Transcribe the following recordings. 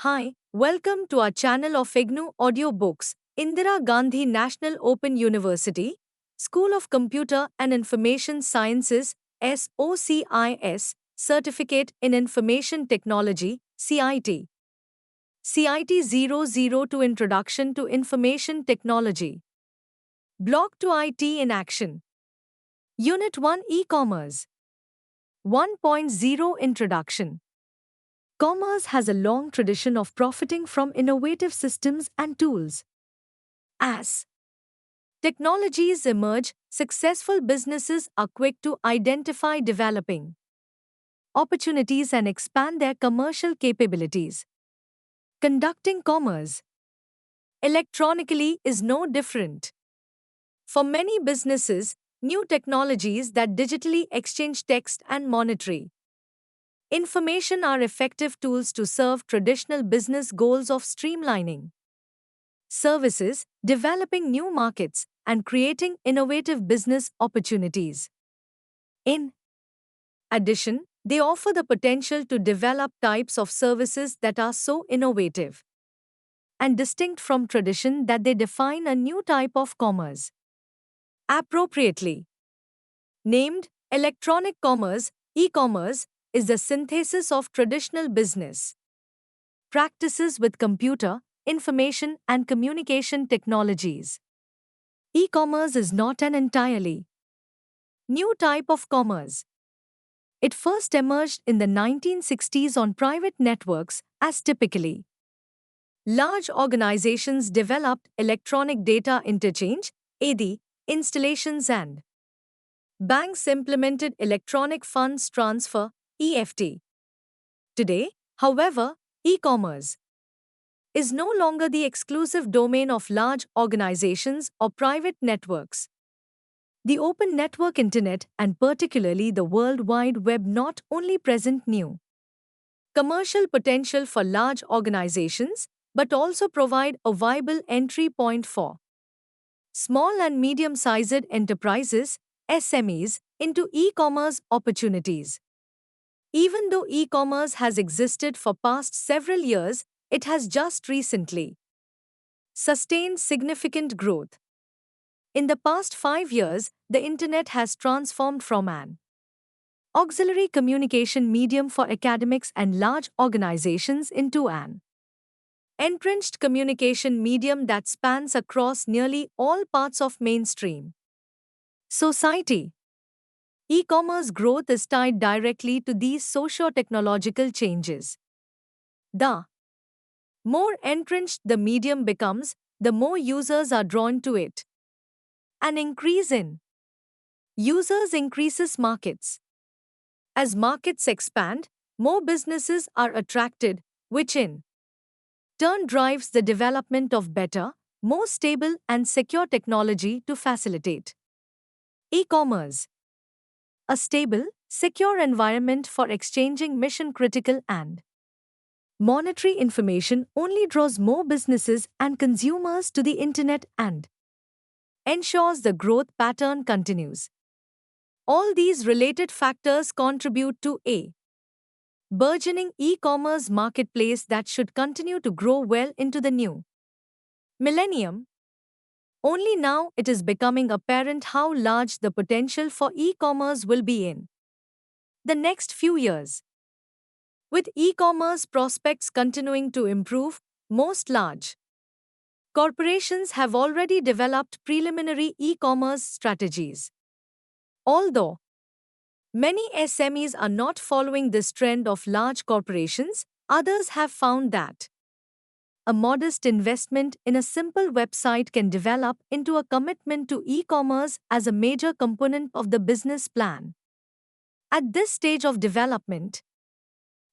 Hi, welcome to our channel of IGNOU Audiobooks, Indira Gandhi National Open University, School of Computer and Information Sciences, SOCIS, Certificate in Information Technology, CIT. CIT 002 Introduction to Information Technology. Block to IT in Action. Unit 1 E-Commerce. 1.0 Introduction. Commerce has a long tradition of profiting from innovative systems and tools. As technologies emerge, successful businesses are quick to identify developing opportunities and expand their commercial capabilities. Conducting commerce electronically is no different. For many businesses, new technologies that digitally exchange text and monetary information are effective tools to serve traditional business goals of streamlining services, developing new markets, and creating innovative business opportunities. In addition, they offer the potential to develop types of services that are so innovative and distinct from tradition that they define a new type of commerce. Appropriately named electronic commerce, e-commerce is the synthesis of traditional business practices with computer, information, and communication technologies. E-commerce is not an entirely new type of commerce. It first emerged in the 1960s on private networks as typically large organizations developed electronic data interchange (EDI) installations and banks implemented electronic funds transfer (EFT). Today, however, e-commerce is no longer the exclusive domain of large organizations or private networks. The open network internet and particularly the World Wide Web not only present new commercial potential for large organizations but also provide a viable entry point for small and medium-sized enterprises, SMEs, into e-commerce opportunities. Even though e-commerce has existed for past several years, it has just recently sustained significant growth. In the past 5 years, the Internet has transformed from an auxiliary communication medium for academics and large organizations into an entrenched communication medium that spans across nearly all parts of mainstream society. E-commerce growth is tied directly to these socio-technological changes. The more entrenched the medium becomes, the more users are drawn to it. An increase in users increases markets. As markets expand, more businesses are attracted, which in turn drives the development of better, more stable and secure technology to facilitate e-commerce. A stable, secure environment for exchanging mission-critical and monetary information only draws more businesses and consumers to the Internet and ensures the growth pattern continues. All these related factors contribute to a burgeoning e-commerce marketplace that should continue to grow well into the new millennium. Only now it is becoming apparent how large the potential for e-commerce will be in the next few years. With e-commerce prospects continuing to improve, most large corporations have already developed preliminary e-commerce strategies. Although many SMEs are not following this trend of large corporations, others have found that a modest investment in a simple website can develop into a commitment to e-commerce as a major component of the business plan. At this stage of development,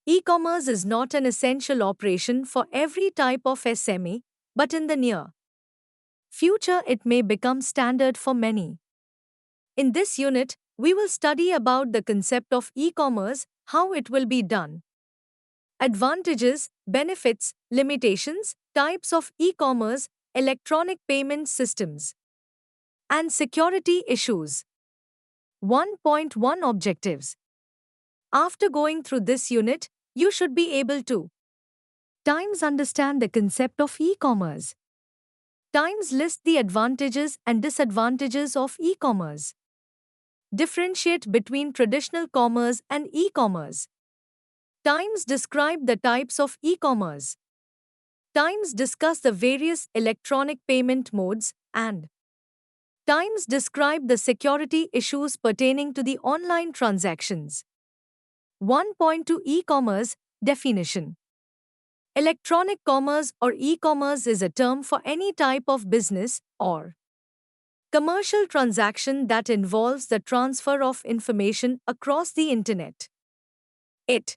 e-commerce is not an essential operation for every type of SME, but in the near future it may become standard for many. In this unit, we will study about the concept of e-commerce, how it will be done, advantages, benefits, limitations, types of e-commerce, electronic payment systems, and security issues. 1.1 Objectives. After going through this unit, you should be able to Times understand the concept of e-commerce. Times list the advantages and disadvantages of e-commerce. Differentiate between traditional commerce and e-commerce. Times describe the types of e-commerce. Times discuss the various electronic payment modes and Times describe the security issues pertaining to the online transactions. 1.2 E-commerce definition. Electronic commerce or e-commerce is a term for any type of business or commercial transaction that involves the transfer of information across the internet. It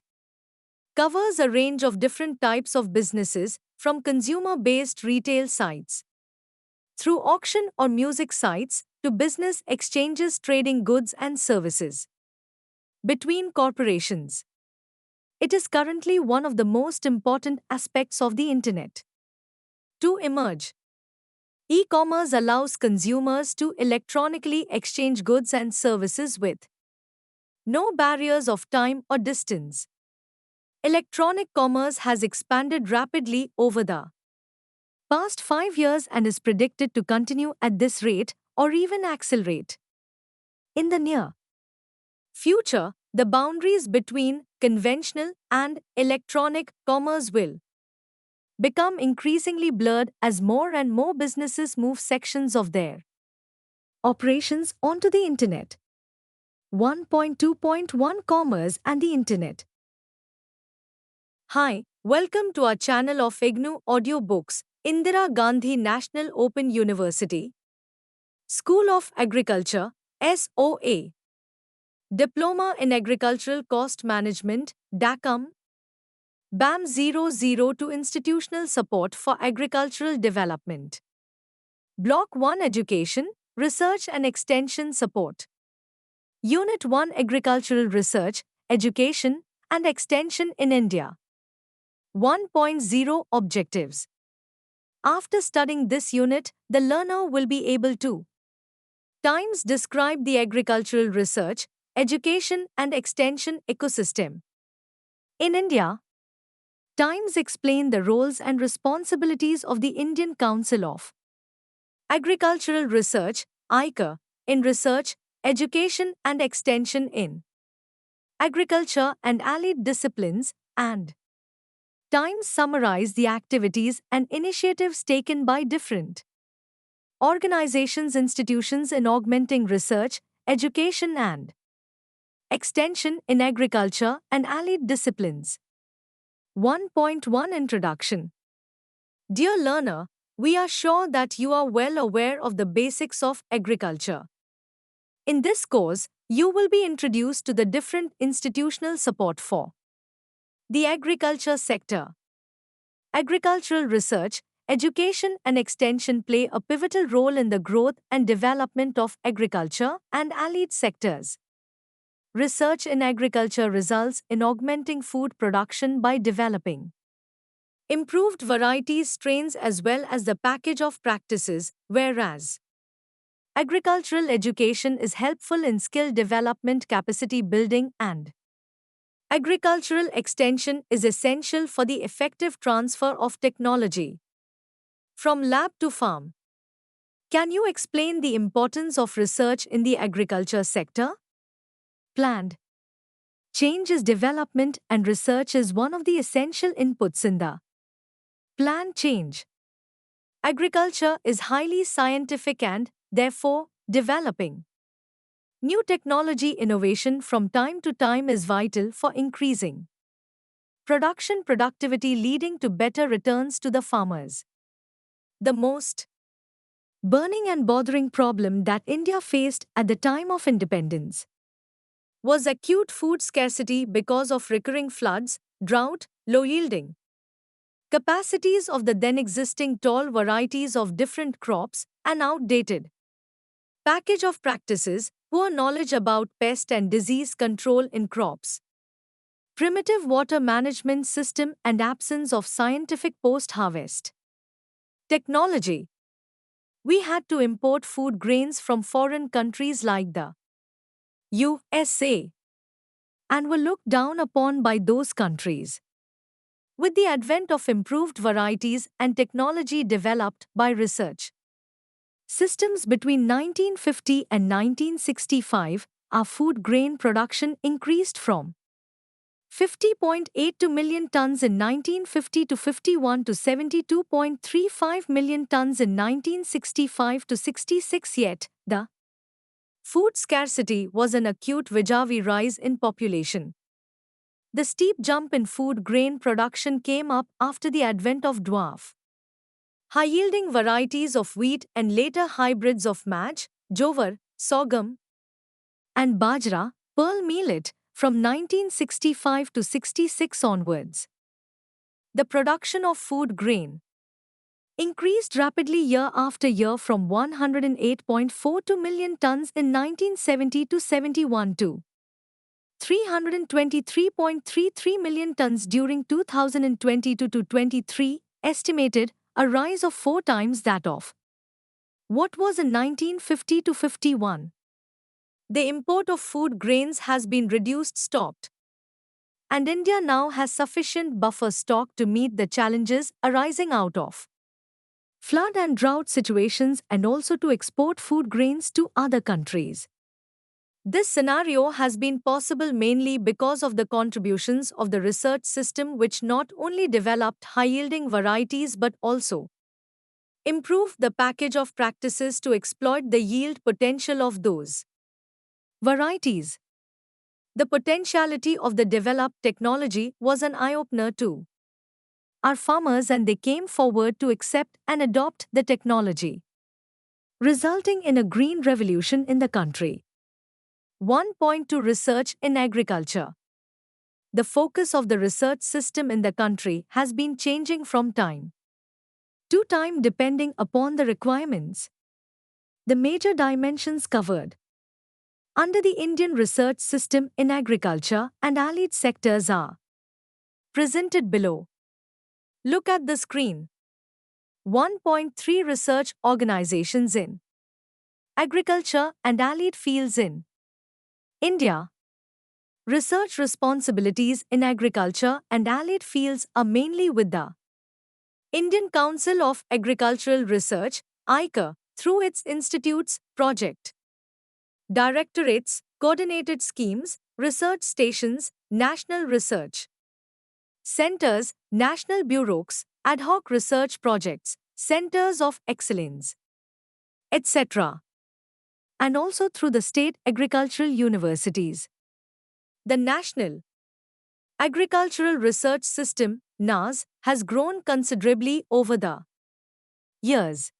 covers a range of different types of businesses, from consumer-based retail sites through auction or music sites to business exchanges trading goods and services between corporations. It is currently one of the most important aspects of the internet. To emerge, e-commerce allows consumers to electronically exchange goods and services with no barriers of time or distance. Electronic commerce has expanded rapidly over the past 5 years and is predicted to continue at this rate or even accelerate. In the near future, the boundaries between conventional and electronic commerce will become increasingly blurred as more and more businesses move sections of their operations onto the internet. 1.2.1 Commerce and the Internet. Hi, welcome to our channel of IGNOU Audiobooks, Indira Gandhi National Open University, School of Agriculture, SOA. Diploma in Agricultural Cost Management, DACOM. BAM 002 Institutional Support for Agricultural Development. Block 1 Education, Research and Extension Support. Unit 1 Agricultural Research, Education and Extension in India. 1.0 Objectives. After studying this unit, the learner will be able to Times describe the agricultural research, education and extension ecosystem. In India, Times explain the roles and responsibilities of the Indian Council of Agricultural Research, ICAR, in research, education and extension in agriculture and allied disciplines, and Times summarize the activities and initiatives taken by different organizations, institutions in augmenting research, education and extension in agriculture and allied disciplines. 1.1 Introduction. Dear learner, we are sure that you are well aware of the basics of agriculture. In this course, you will be introduced to the different institutional support for the agriculture sector. Agricultural research, education and extension play a pivotal role in the growth and development of agriculture and allied sectors. Research in agriculture results in augmenting food production by developing improved varieties, strains as well as the package of practices, whereas agricultural education is helpful in skill development, capacity building, and agricultural extension is essential for the effective transfer of technology from lab to farm. Can you explain the importance of research in the agriculture sector? Planned change is development, and research is one of the essential inputs in the planned change. Agriculture is highly scientific and, therefore, developing new technology innovation from time to time is vital for increasing production productivity, leading to better returns to the farmers. The most burning and bothering problem that India faced at the time of independence was acute food scarcity because of recurring floods, drought, low yielding capacities of the then existing tall varieties of different crops, and outdated package of practices, poor knowledge about pest and disease control in crops, primitive water management system, and absence of scientific post-harvest technology. We had to import food grains from foreign countries like the USA and were looked down upon by those countries. with the advent of improved varieties and technology developed by research systems between 1950 and 1965, our food grain production increased from 50.82 million tons in 1950 to 51 to 72.35 million tons in 1965 to 66. Yet, the food scarcity was an acute vis-a-vis rise in population. The steep jump in food grain production came up after the advent of dwarf high-yielding varieties of wheat and later hybrids of maj, jowar, sorghum, and bajra, pearl millet, from 1965 to 66 onwards. The production of food grain increased rapidly year after year from 108.42 million tons in 1970 to 71 to 323.33 million tons during 2022 to 23, estimated a rise of 4 times that of what was in 1950 to 51. The import of food grains has been stopped, and India now has sufficient buffer stock to meet the challenges arising out of flood and drought situations and also to export food grains to other countries. This scenario has been possible mainly because of the contributions of the research system, which not only developed high-yielding varieties but also improved the package of practices to exploit the yield potential of those varieties. The potentiality of the developed technology was an eye-opener too. Our farmers and they came forward to accept and adopt the technology, resulting in a green revolution in the country. 1.2 Research in agriculture. The focus of the research system in the country has been changing from time to time depending upon the requirements. The major dimensions covered under the Indian research system in agriculture and allied sectors are presented below. Look at the screen. 1.3 Research organizations in agriculture and allied fields in India. Research responsibilities in agriculture and allied fields are mainly with the Indian Council of Agricultural Research, ICAR, through its institutes, project directorates, coordinated schemes, research stations, national research centers, national bureaus, ad hoc research projects, centers of excellence, etc., and also through the state agricultural universities. The National Agricultural Research System, NARS, has grown considerably over the years.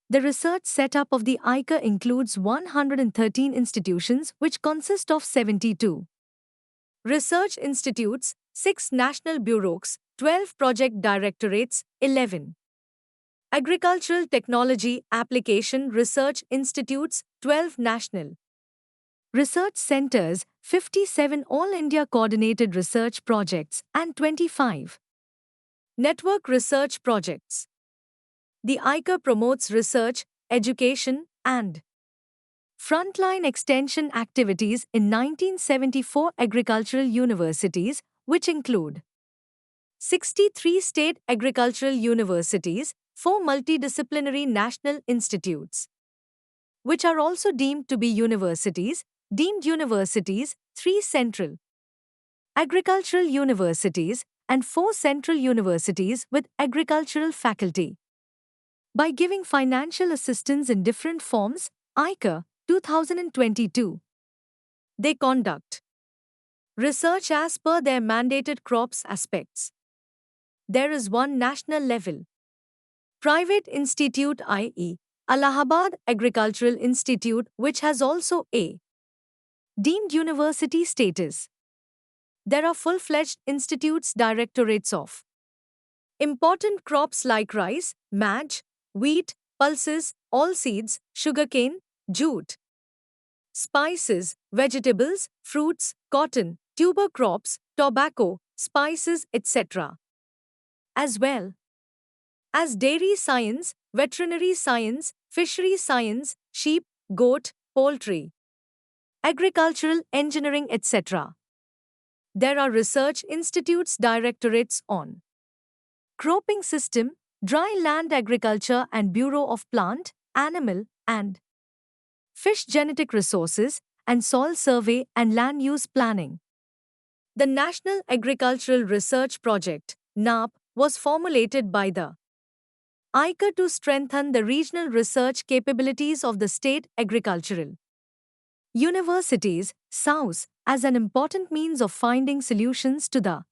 The research setup of the ICAR includes 113 institutions, which consist of 72 research institutes, 6 national bureaus, 12 project directorates, 11 agricultural technology application research institutes, 12 national research centers, 57 All India coordinated research projects, and 25 network research projects. The ICAR promotes research, education, and frontline extension activities in 1974 agricultural universities, which include 63 state agricultural universities, 4 multidisciplinary national institutes, which are also deemed to be universities, deemed universities, 3 central agricultural universities, and 4 central universities with agricultural faculty. By giving financial assistance in different forms, ICAR, 2022, they conduct research as per their mandated crops aspects. There is one national level private institute, i.e., Allahabad Agricultural Institute, which has also a deemed university status. There are full-fledged institutes directorates of important crops like rice, maj, wheat, pulses, oilseeds, sugarcane, jute, spices, vegetables, fruits, cotton, tuber crops, tobacco, spices, etc., as well as dairy science, veterinary science, fishery science, sheep, goat, poultry, agricultural engineering, etc. There are research institutes directorates on cropping system, dry land agriculture and Bureau of Plant, Animal, and Fish Genetic Resources, and Soil Survey and Land Use Planning. The National Agricultural Research Project, NAP, was formulated by the ICAR to strengthen the regional research capabilities of the state agricultural universities, SAUs, as an important means of finding solutions to the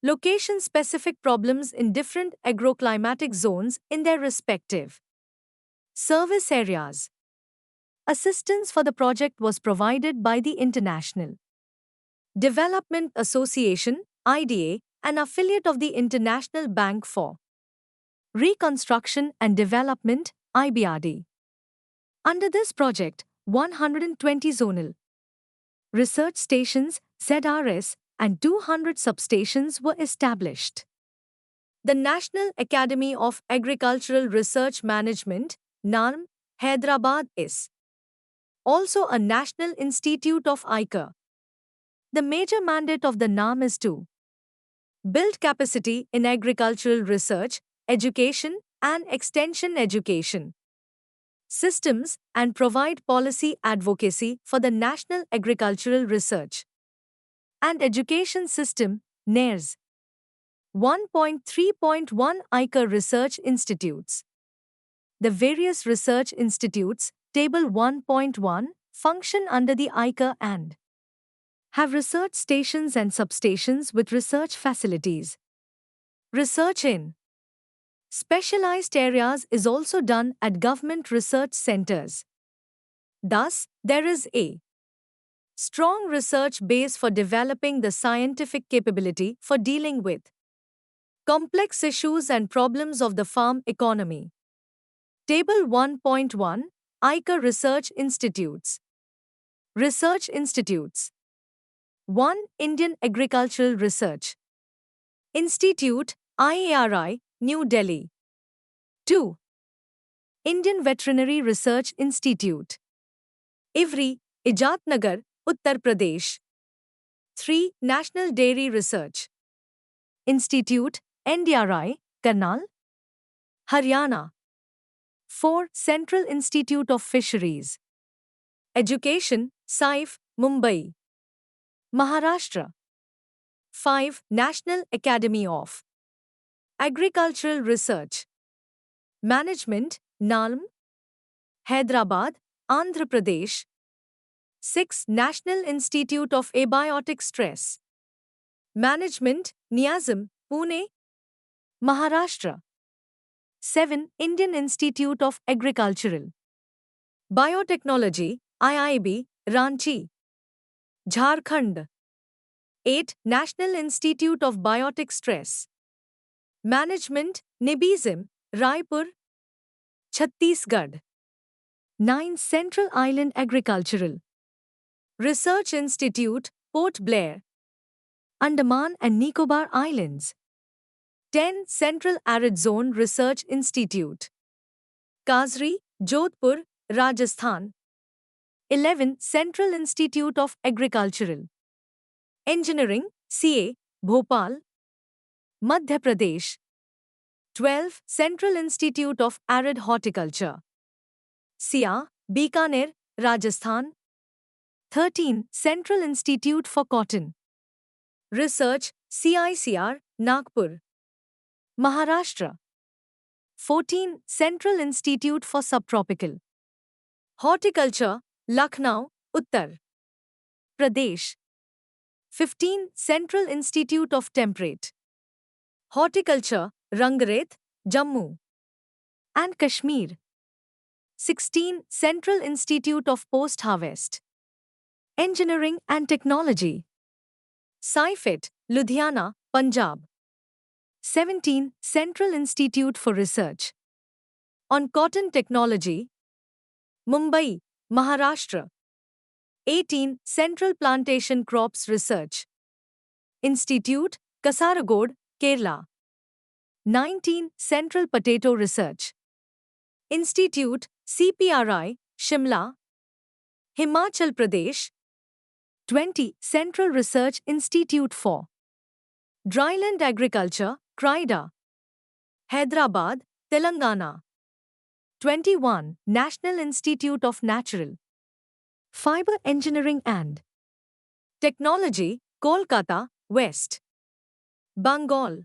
location-specific problems in different agroclimatic zones in their respective service areas. Assistance for the project was provided by the International Development Association, IDA, an affiliate of the International Bank for Reconstruction and Development, IBRD. Under this project, 120 zonal research stations, ZRS, and 200 substations were established. The National Academy of Agricultural Research Management, NARM, Hyderabad is also a national institute of ICAR. The major mandate of the NARM is to build capacity in agricultural research, education, and extension education systems and provide policy advocacy for the National Agricultural Research and Education System, NARES. 1.3.1 ICAR Research Institutes. The various research institutes, Table 1.1, function under the ICAR and have research stations and substations with research facilities. Research in specialized areas is also done at government research centers. Thus, there is a strong research base for developing the scientific capability for dealing with complex issues and problems of the farm economy. Table 1.1 ICAR Research Institutes. Research Institutes. 1. Indian Agricultural Research Institute, IARI, New Delhi. 2. Indian Veterinary Research Institute, Ivri, Ijatnagar, Uttar Pradesh. 3. National Dairy Research Institute, NDRI, Karnal, Haryana. 4. Central Institute of Fisheries Education, SAIF, Mumbai, Maharashtra. 5. National Academy of Agricultural Research Management, NALM, Hyderabad, Andhra Pradesh. 6. National Institute of Abiotic Stress Management, NIASM, Pune, Maharashtra. 7. Indian Institute of Agricultural Biotechnology, IIB, Ranchi, Jharkhand. 8. National Institute of Biotic Stress Management, NIBISM, Raipur, Chhattisgarh. 9. Central Island Agricultural Research Institute, Port Blair, Andaman and Nicobar Islands. 10. Central Arid Zone Research Institute, Kasri, Jodhpur, Rajasthan. 11. Central Institute of Agricultural Engineering, CA, Bhopal, Madhya Pradesh. 12. Central Institute of Arid Horticulture, SIA, Bikaner, Rajasthan. 13. Central Institute for Cotton Research, CICR, Nagpur, Maharashtra. 14. Central Institute for Subtropical Horticulture, Lucknow, Uttar Pradesh. 15. Central Institute of Temperate Horticulture, Rangareth, Jammu and Kashmir. 16. Central Institute of Post-Harvest Engineering and Technology, SciFit, Ludhiana, Punjab. 17. Central Institute for Research on Cotton Technology, Mumbai, Maharashtra. 18. Central Plantation Crops Research Institute, Kasaragod, Kerala. 19. Central Potato Research Institute, CPRI, Shimla, Himachal Pradesh. 20. Central Research Institute for Dryland Agriculture, CRIDA, Hyderabad, Telangana. 21. National Institute of Natural Fiber Engineering and Technology, Kolkata, West Bengal.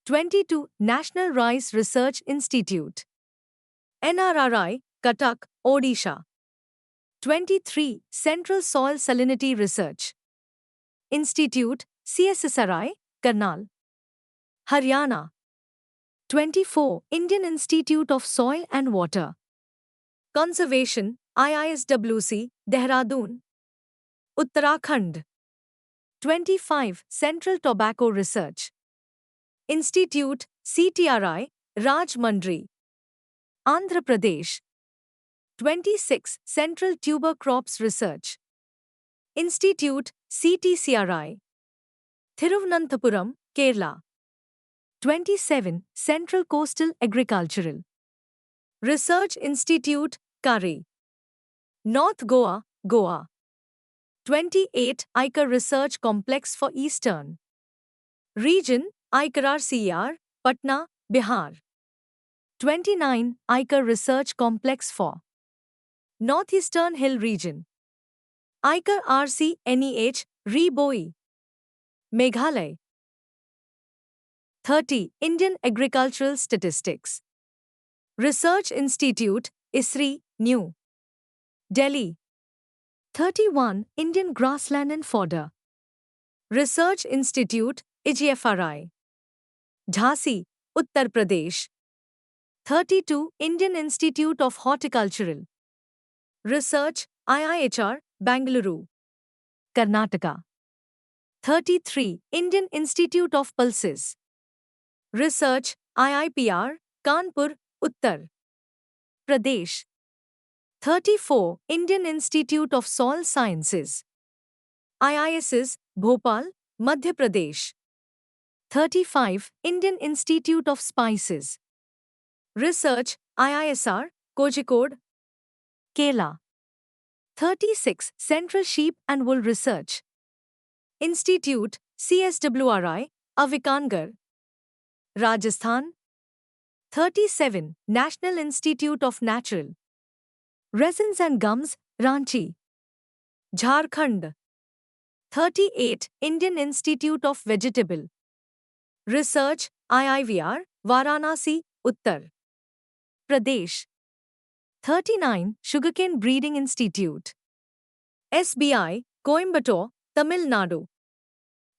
22. National Rice Research Institute NRRI, Cuttack, Odisha. 23. Central Soil Salinity Research Institute, CSSRI, Karnal, Haryana. 24. Indian Institute of Soil and Water Conservation, IISWC, Dehradun, Uttarakhand. 25. Central Tobacco Research Institute, CTRI, Rajmundry, Andhra Pradesh. 26. Central Tuber Crops Research Institute, CTCRI, Thiruvananthapuram, Kerala. 27. Central Coastal Agricultural Research Institute, Kari, North Goa, Goa. 28. Aicar Research Complex for Eastern Region, ICAR, Patna, Bihar. 29. Aicar Research Complex for Northeastern Hill Region, ICAR NEH, Ri-Boi, Meghalaya. 30. Indian Agricultural Statistics Research Institute, ISRI, New Delhi. 31. Indian Grassland and Fodder Research Institute, IGFRI, Jhansi, Uttar Pradesh. 32. Indian Institute of Horticultural Research, IIHR, Bangalore, Karnataka. 33. Indian Institute of Pulses Research, IIPR, Kanpur, Uttar Pradesh. 34. Indian Institute of Soil Sciences IISS, Bhopal, Madhya Pradesh. 35. Indian Institute of Spices Research, IISR, Kozhikode, Kerala. 36. Central Sheep and Wool Research Institute, CSWRI, Avikangar, Rajasthan. 37. National Institute of Natural Resins and Gums, Ranchi, Jharkhand. 38. Indian Institute of Vegetable Research, IIVR, Varanasi, Uttar Pradesh. 39. Sugarcane Breeding Institute SBI, Coimbatore, Tamil Nadu.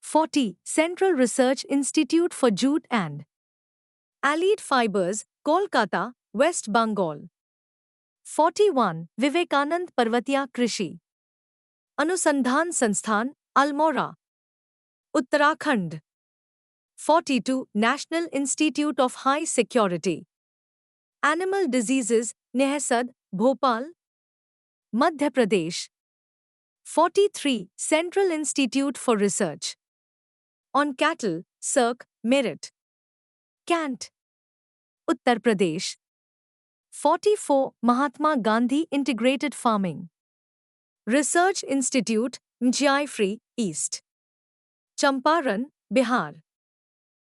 40. Central Research Institute for Jute and Allied Fibers, Kolkata, West Bengal. 41. Vivekanand Parvatiya Krishi Anusandhan Sansthan, Almora, Uttarakhand. 42. National Institute of High Security Animal Diseases, Nehsad, Bhopal, Madhya Pradesh. 43. Central Institute for Research on Cattle, Circ, Meerut, Cant, Uttar Pradesh. 44. Mahatma Gandhi Integrated Farming Research Institute, Mjiaifri, East Champaran, Bihar.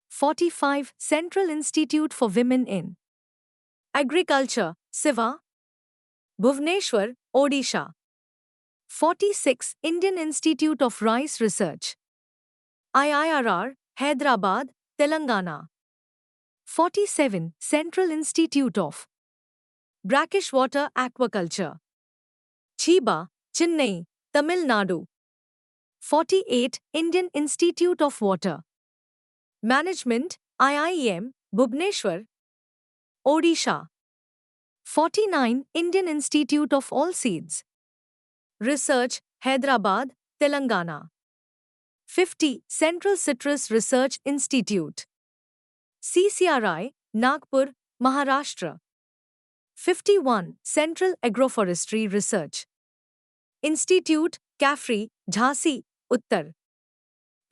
45. Central Institute for Women in Agriculture, Siva, Bhubaneswar, Odisha. 46. Indian Institute of Rice Research IIRR, Hyderabad, Telangana. 47. Central Institute of Brackish Water Aquaculture Chiba, Chennai, Tamil Nadu. 48. Indian Institute of Water Management, IIEM, Bhubaneswar, Odisha. 49. Indian Institute of Oilseeds Research, Hyderabad, Telangana. 50. Central Citrus Research Institute CCRI, Nagpur, Maharashtra. 51. Central Agroforestry Research Institute, Caffrey, Jhansi, Uttar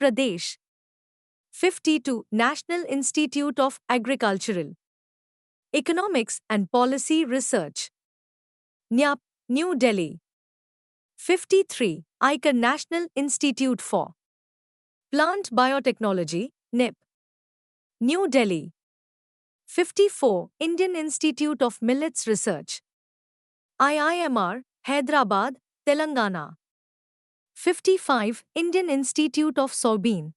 Pradesh. 52. National Institute of Agricultural Economics and Policy Research NIAP, New Delhi. 53. ICAR National Institute for Plant Biotechnology, NIP. New Delhi. 54. Indian Institute of Millets Research. IIMR, Hyderabad, Telangana. 55. Indian Institute of Soybean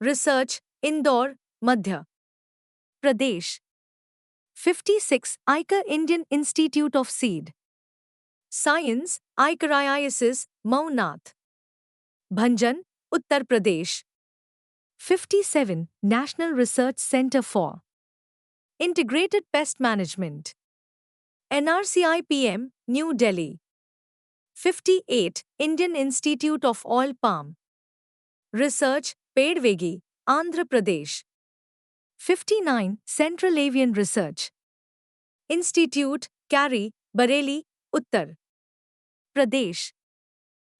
Research, Indore, Madhya Pradesh. 56. ICAR Indian Institute of Seed Science, ICAR IISS, Maunath. Bhanjan, Uttar Pradesh. 57. National Research Center for Integrated Pest Management. NRCIPM, New Delhi. 58. Indian Institute of Oil Palm Research, Pedvegi, Andhra Pradesh. 59. Central Avian Research Institute, Kari, Bareilly, Uttar Pradesh.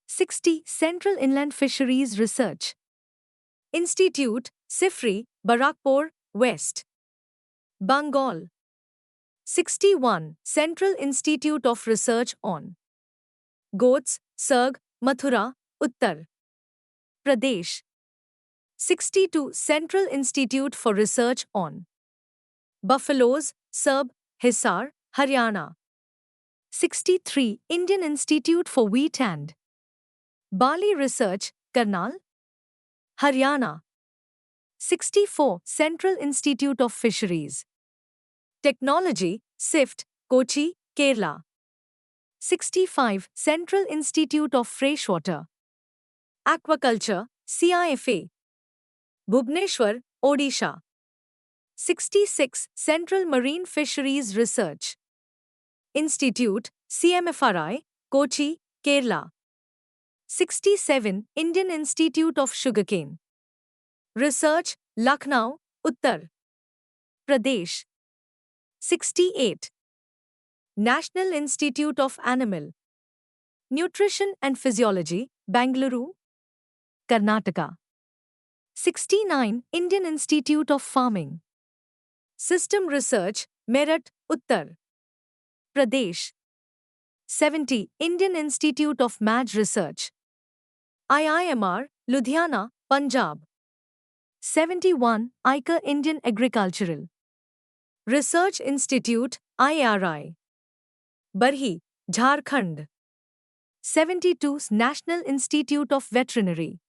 60. Central Inland Fisheries Research Institute, Sifri, Barakpur, West Bengal. 61. Central Institute of Research on Goats, Sarg, Mathura, Uttar Pradesh. 62. Central Institute for Research on Buffaloes, Serb, Hisar, Haryana. 63. Indian Institute for Wheat and Barley Research, Karnal, Haryana. 64. Central Institute of Fisheries Technology, SIFT, Kochi, Kerala. 65. Central Institute of Freshwater Aquaculture, CIFA, Bhubaneswar, Odisha. 66. Central Marine Fisheries Research Institute, CMFRI, Kochi, Kerala. 67. Indian Institute of Sugarcane Research, Lucknow, Uttar Pradesh. 68. National Institute of Animal Nutrition and Physiology, Bangalore, Karnataka. 69. Indian Institute of Farming System Research, Meerut, Uttar Pradesh. 70. Indian Institute of Maj Research IIMR, Ludhiana, Punjab. 71. ICAR Indian Agricultural Research Institute, IRI, Barhi, Jharkhand. 72. National Institute of Veterinary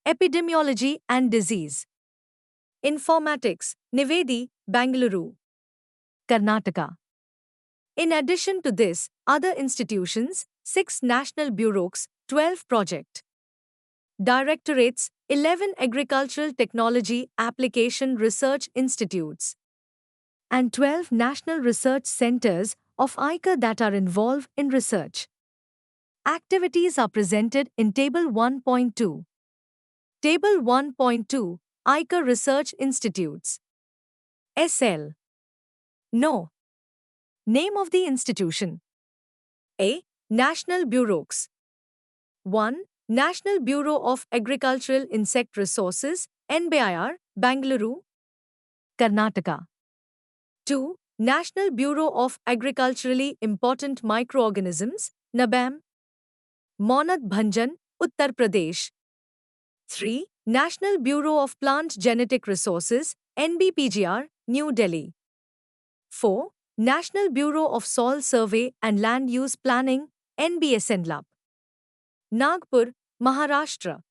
Epidemiology and Disease Informatics, Nivedi, Bangalore, Karnataka. In addition to this, other institutions, 6 national bureaus, 12 project directorates, 11 agricultural technology application research institutes, and 12 national research centers of ICAR that are involved in research. Activities are presented in Table 1.2. Table 1.2, ICAR Research Institutes. SL. No. Name of the institution. A. National Bureaus. 1. National Bureau of Agricultural Insect Resources, NBIR, Bangalore, Karnataka. 2. National Bureau of Agriculturally Important Microorganisms, NABAM, Maunath Bhanjan, Uttar Pradesh. 3. National Bureau of Plant Genetic Resources, NBPGR, New Delhi. 4. National Bureau of Soil Survey and Land Use Planning, NBSNLUP, Nagpur, Maharashtra.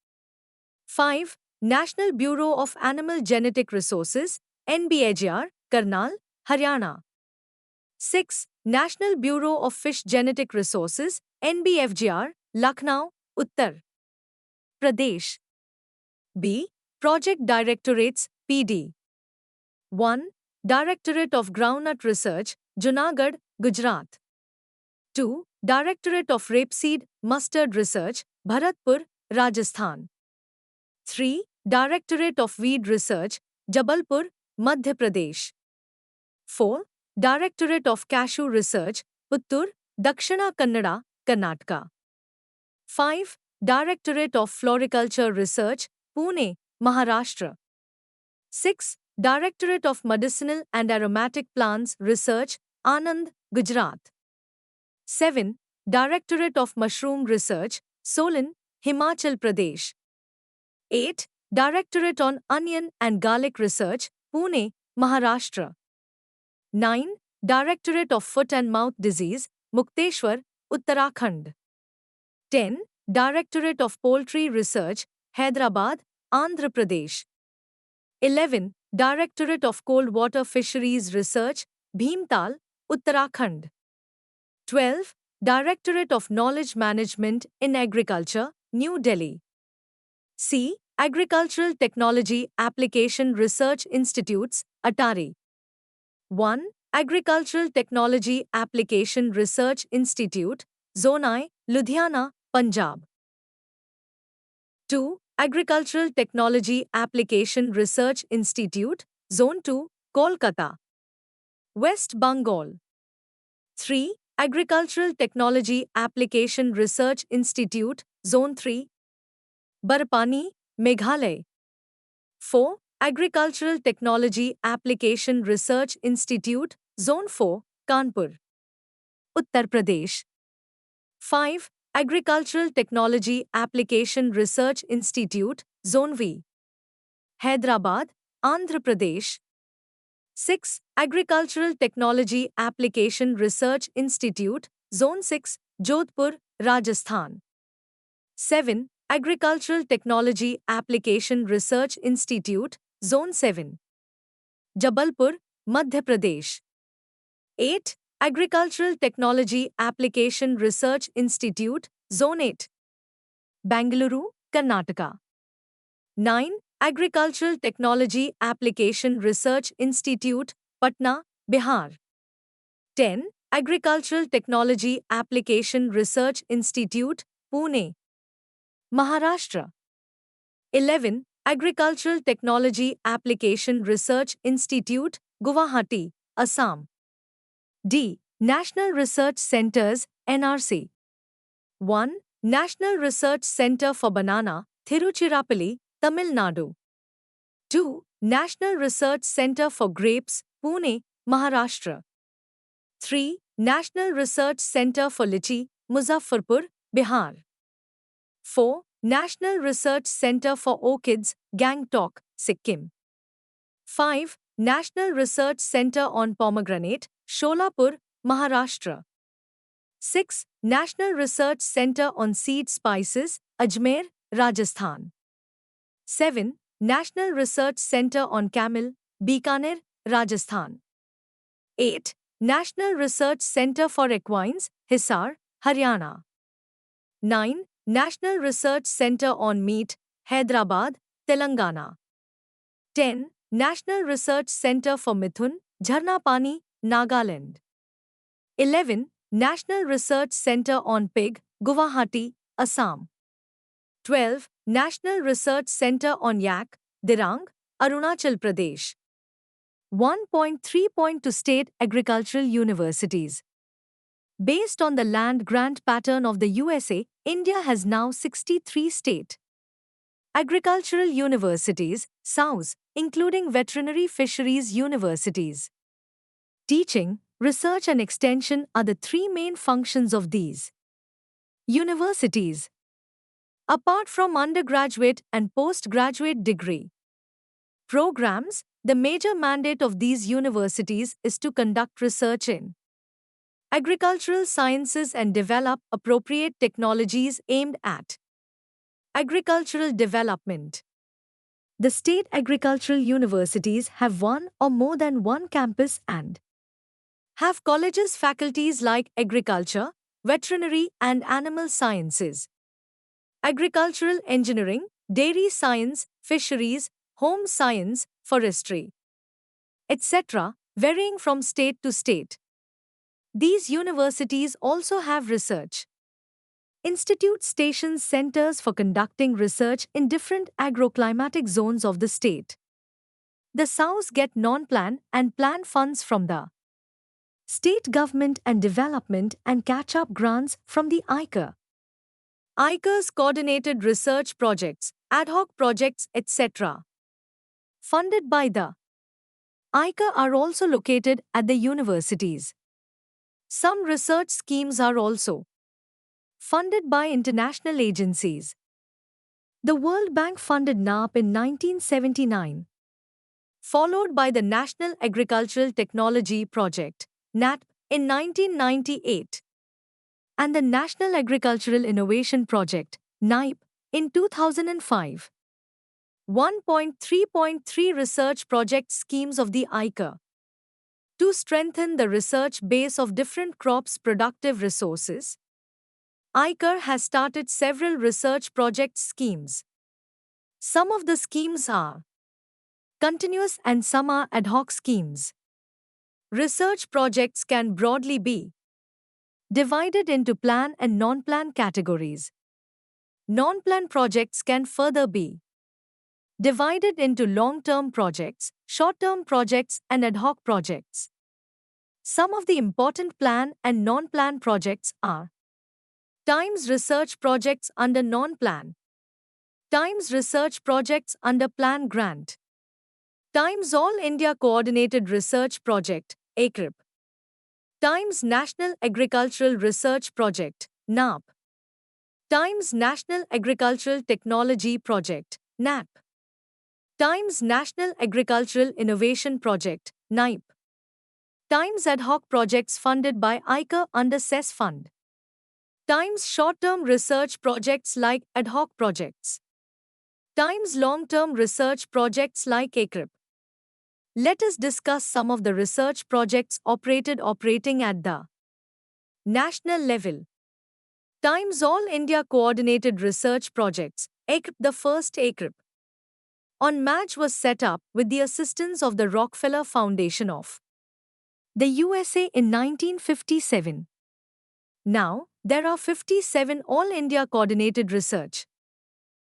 5. National Bureau of Animal Genetic Resources, NBAGR, Karnal, Haryana. 6. National Bureau of Fish Genetic Resources, NBFGR, Lucknow, Uttar Pradesh. B. Project Directorates, PD. 1. Directorate of Groundnut Research, Junagadh, Gujarat. 2. Directorate of Rapeseed, Mustard Research, Bharatpur, Rajasthan. 3. Directorate of Weed Research, Jabalpur, Madhya Pradesh. 4. Directorate of Cashew Research, Puttur, Dakshina Kannada, Karnataka. 5. Directorate of Floriculture Research, Pune, Maharashtra. 6. Directorate of Medicinal and Aromatic Plants Research, Anand, Gujarat. 7. Directorate of Mushroom Research, Solan, Himachal Pradesh. 8. Directorate on Onion and Garlic Research, Pune, Maharashtra. 9. Directorate of Foot and Mouth Disease, Mukteshwar, Uttarakhand. 10. Directorate of Poultry Research, Hyderabad, Andhra Pradesh. 11. Directorate of Cold Water Fisheries Research, Bhimtal, Uttarakhand. 12. Directorate of Knowledge Management in Agriculture, New Delhi. C. Agricultural Technology Application Research Institutes, Atari. 1. Agricultural Technology Application Research Institute, Zonai, Ludhiana, Punjab. 2. Agricultural Technology Application Research Institute, Zone 2, Kolkata, West Bengal. 3. Agricultural Technology Application Research Institute, Zone 3, Barpani, Meghalaya. 4. Agricultural Technology Application Research Institute, Zone 4, Kanpur, Uttar Pradesh. 5. Agricultural Technology Application Research Institute, Zone V, Hyderabad, Andhra Pradesh. 6. Agricultural Technology Application Research Institute, Zone 6, Jodhpur, Rajasthan. 7. Agricultural Technology Application Research Institute, Zone 7, Jabalpur, Madhya Pradesh. 8. Agricultural Technology Application Research Institute, Zone 8, Bangalore, Karnataka. 9. Agricultural Technology Application Research Institute, Patna, Bihar. 10. Agricultural Technology Application Research Institute, Pune, Maharashtra. 11. Agricultural Technology Application Research Institute, Guwahati, Assam. D. National Research Centers, NRC. 1. National Research Center for Banana, Tiruchirappalli, Tamil Nadu. 2. National Research Center for Grapes, Pune, Maharashtra. 3. National Research Center for Lychee, Muzaffarpur, Bihar. 4. National Research Center for Orchids, Gangtok, Sikkim. 5. National Research Center on Pomegranate, Sholapur, Maharashtra. 6. National Research Center on Seed Spices, Ajmer, Rajasthan. 7. National Research Center on Camel, Bikaner, Rajasthan. 8. National Research Center for Equines, Hisar, Haryana. 9. National Research Center on Meat, Hyderabad, Telangana. 10. National Research Center for Mithun, Jharnapani, Nagaland. 11. National Research Center on Pig, Guwahati, Assam. 12. National Research Center on Yak, Dirang, Arunachal Pradesh. 1.3.2 State Agricultural Universities. Based on the land grant pattern of the USA, India has now 63 state agricultural universities, SAUs, including veterinary fisheries universities. Teaching, research and extension are the three main functions of these universities. Apart from undergraduate and postgraduate degree programs, the major mandate of these universities is to conduct research in agricultural sciences and develop appropriate technologies aimed at agricultural development. The state agricultural universities have one or more than one campus and have colleges faculties like agriculture, veterinary and animal sciences, agricultural engineering, dairy science, fisheries, home science, forestry, etc., varying from state to state. These universities also have research institute stations, centers for conducting research in different agroclimatic zones of the state. The SAUs get non-plan and plan funds from the state government and development and catch-up grants from the ICAR. ICAR's coordinated research projects, ad hoc projects, etc., funded by the ICAR are also located at the universities. Some research schemes are also funded by international agencies. The World Bank funded NAP in 1979, followed by the National Agricultural Technology Project (NATP) in 1998 and the National Agricultural Innovation Project (NIPE) in 2005. 1.3.3 Research project schemes of the ICAR. To strengthen the research base of different crops' productive resources, ICAR has started several research project schemes. Some of the schemes are continuous and some are ad hoc schemes. Research projects can broadly be divided into plan and non-plan categories. Non-plan projects can further be divided into long-term projects, short-term projects, and ad hoc projects. Some of the important plan and non-plan projects are Times research projects under non-plan, Times research projects under plan grant, Times All India Coordinated Research Project, ACRIP, Times National Agricultural Research Project, NAP, Times National Agricultural Technology Project, NAP, Times National Agricultural Innovation Project, NIPE, Times ad hoc projects funded by ICAR under CES Fund, Times short-term research projects like ad hoc projects, Times long-term research projects like ACRIP. Let us discuss some of the research projects operating at the national level. Times All India Coordinated Research Projects, ACRIP. The first ACRIP on MAJ was set up with the assistance of the Rockefeller Foundation of the USA in 1957. Now, there are 57 All India Coordinated Research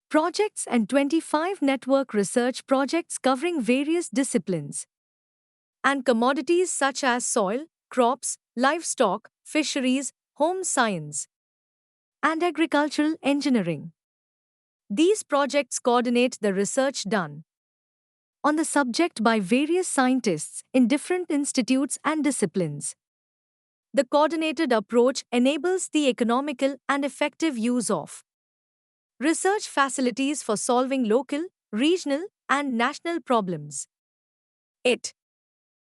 projects and 25 network research projects covering various disciplines and commodities such as soil, crops, livestock, fisheries, home science, and agricultural engineering. These projects coordinate the research done on the subject by various scientists in different institutes and disciplines. The coordinated approach enables the economical and effective use of research facilities for solving local, regional, and national problems. It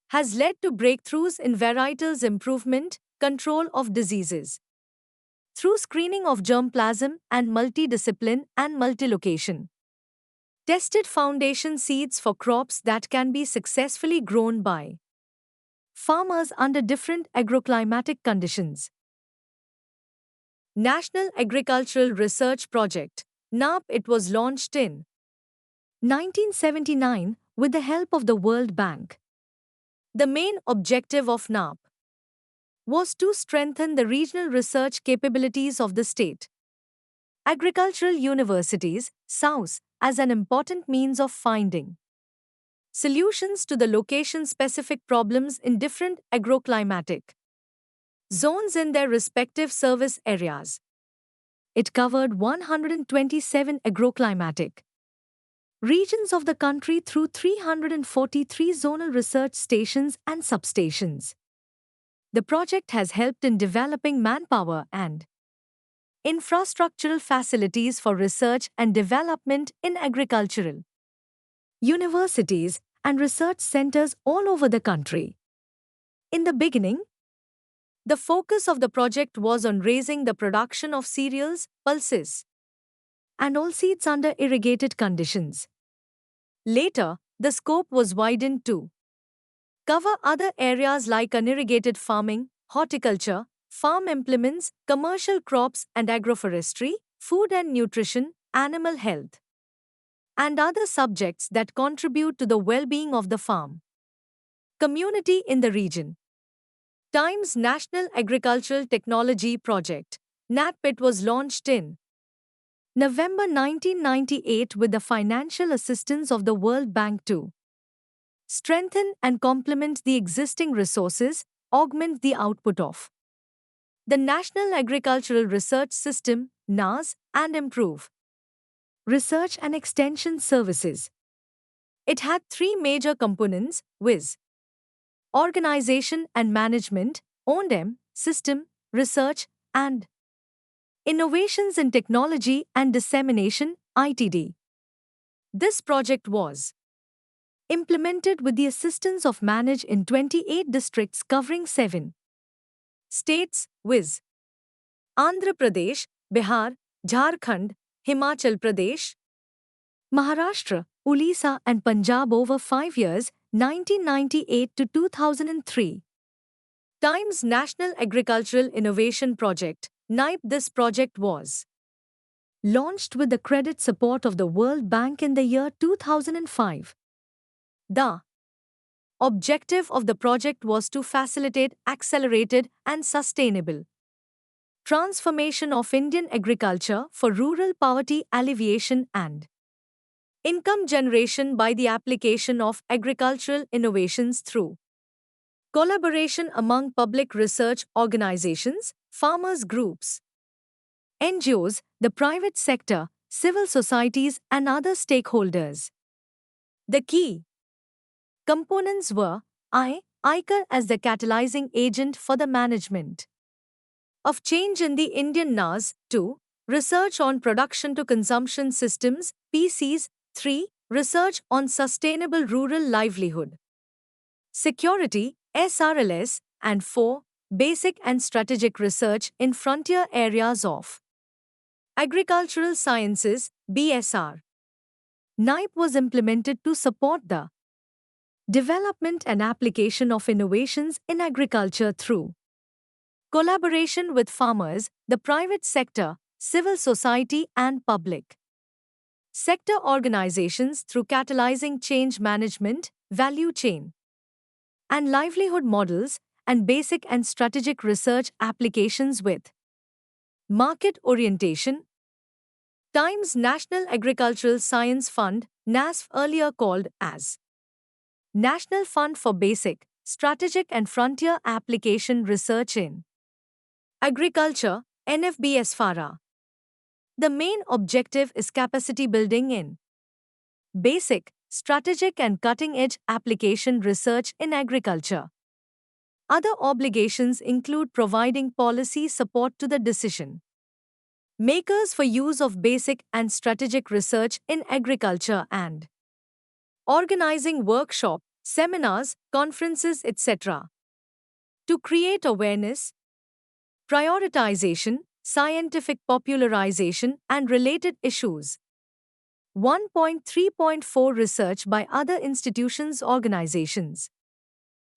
has led to breakthroughs in varietals improvement, control of diseases through screening of germplasm and multidiscipline and multilocation. Tested foundation seeds for crops that can be successfully grown by farmers under different agroclimatic conditions. National Agricultural Research Project, NAP. It was launched in 1979 with the help of the World Bank. The main objective of NAP was to strengthen the regional research capabilities of the state. Agricultural universities, SAUs, as an important means of finding solutions to the location-specific problems in different agroclimatic zones in their respective service areas. It covered 127 agroclimatic regions of the country through 343 zonal research stations and substations. The project has helped in developing manpower and infrastructural facilities for research and development in agricultural universities and research centers all over the country. In the beginning, the focus of the project was on raising the production of cereals, pulses, and oilseeds under irrigated conditions. Later, the scope was widened to cover other areas like unirrigated farming, horticulture, farm implements, commercial crops and agroforestry, food and nutrition, animal health, and other subjects that contribute to the well-being of the farm community in the region. Times National Agricultural Technology Project, NATP. It was launched in November 1998 with the financial assistance of the World Bank to strengthen and complement the existing resources, augment the output of the National Agricultural Research System, NARS, and improve research and extension services. It had three major components, viz. Organization and management, O&M, system, research, and Innovations in Technology and Dissemination (ITD). This project was implemented with the assistance of Manage in 28 districts covering 7 states, viz. Andhra Pradesh, Bihar, Jharkhand, Himachal Pradesh, Maharashtra, Odisha and Punjab over 5 years, 1998 to 2003. Times National Agricultural Innovation Project, NIPE. This project was launched with the credit support of the World Bank in the year 2005. The objective of the project was to facilitate accelerated and sustainable transformation of Indian agriculture for rural poverty alleviation and income generation by the application of agricultural innovations through collaboration among public research organizations, farmers' groups, NGOs, the private sector, civil societies, and other stakeholders. The key components were ICAR as the catalyzing agent for the management of change in the Indian NAS, 2. Research on production to consumption systems, PCs, 3. Research on sustainable rural livelihood security, SRLS, and 4. Basic and strategic research in frontier areas of agricultural sciences, BSR. NIPE was implemented to support the development and application of innovations in agriculture through collaboration with farmers, the private sector, civil society, and public sector organizations through catalyzing change management, value chain, and livelihood models, and basic and strategic research applications with market orientation. Times National Agricultural Science Fund, NASF, earlier called as National Fund for Basic, Strategic and Frontier Application Research in Agriculture, NFBS-FARA. The main objective is capacity building in basic, strategic and cutting-edge application research in agriculture. Other obligations include providing policy support to the decision makers for use of basic and strategic research in agriculture and organizing workshop, seminars, conferences, etc. to create awareness, prioritization, scientific popularization, and related issues. 1.3.4 Research by other institutions organizations.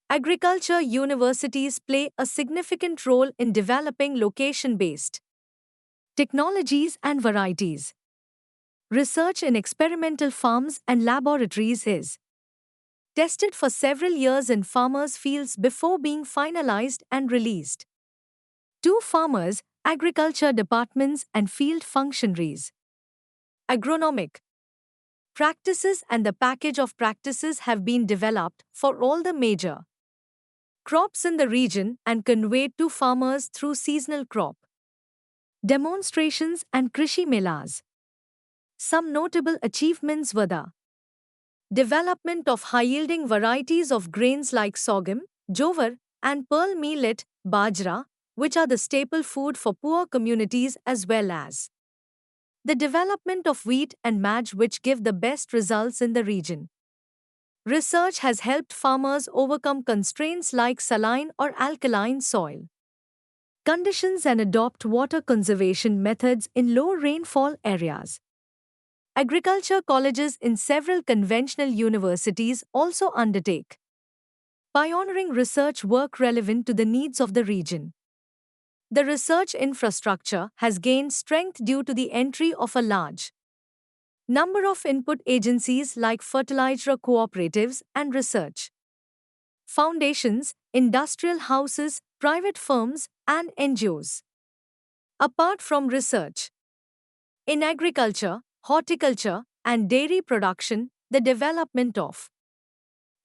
Agriculture universities play a significant role in developing location-based technologies and varieties. Research in experimental farms and laboratories is tested for several years in farmers' fields before being finalized and released to farmers, agriculture departments, and field functionaries. Agronomic practices and the package of practices have been developed for all the major crops in the region and conveyed to farmers through seasonal crop demonstrations and Krishi Melas. Some notable achievements were the development of high-yielding varieties of grains like sorghum, jowar, and pearl millet, bajra, which are the staple food for poor communities, as well as the development of wheat and maize, which give the best results in the region. Research has helped farmers overcome constraints like saline or alkaline soil conditions and adopt water conservation methods in low rainfall areas. Agriculture colleges in several conventional universities also undertake pioneering research work relevant to the needs of the region. The research infrastructure has gained strength due to the entry of a large number of input agencies like fertilizer cooperatives and research foundations, industrial houses, private firms, and NGOs. Apart from research in agriculture, horticulture, and dairy production, the development of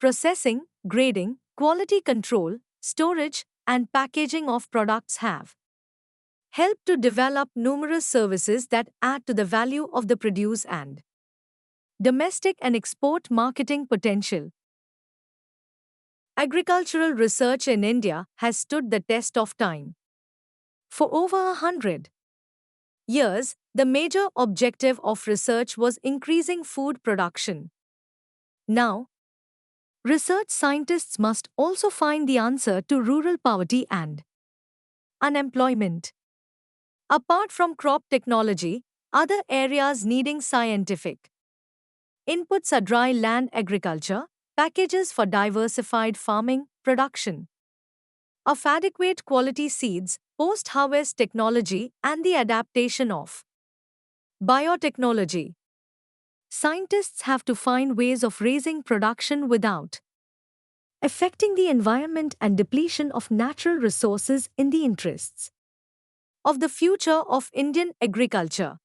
processing, grading, quality control, storage, and packaging of products have helped to develop numerous services that add to the value of the produce and domestic and export marketing potential. Agricultural research in India has stood the test of time. For over 100 years, the major objective of research was increasing food production. Now, research scientists must also find the answer to rural poverty and unemployment. Apart from crop technology, other areas needing scientific inputs are dry land agriculture, packages for diversified farming, production of adequate quality seeds, post-harvest technology, and the adaptation of biotechnology. Scientists have to find ways of raising production without affecting the environment and depletion of natural resources in the interests of the future of Indian agriculture.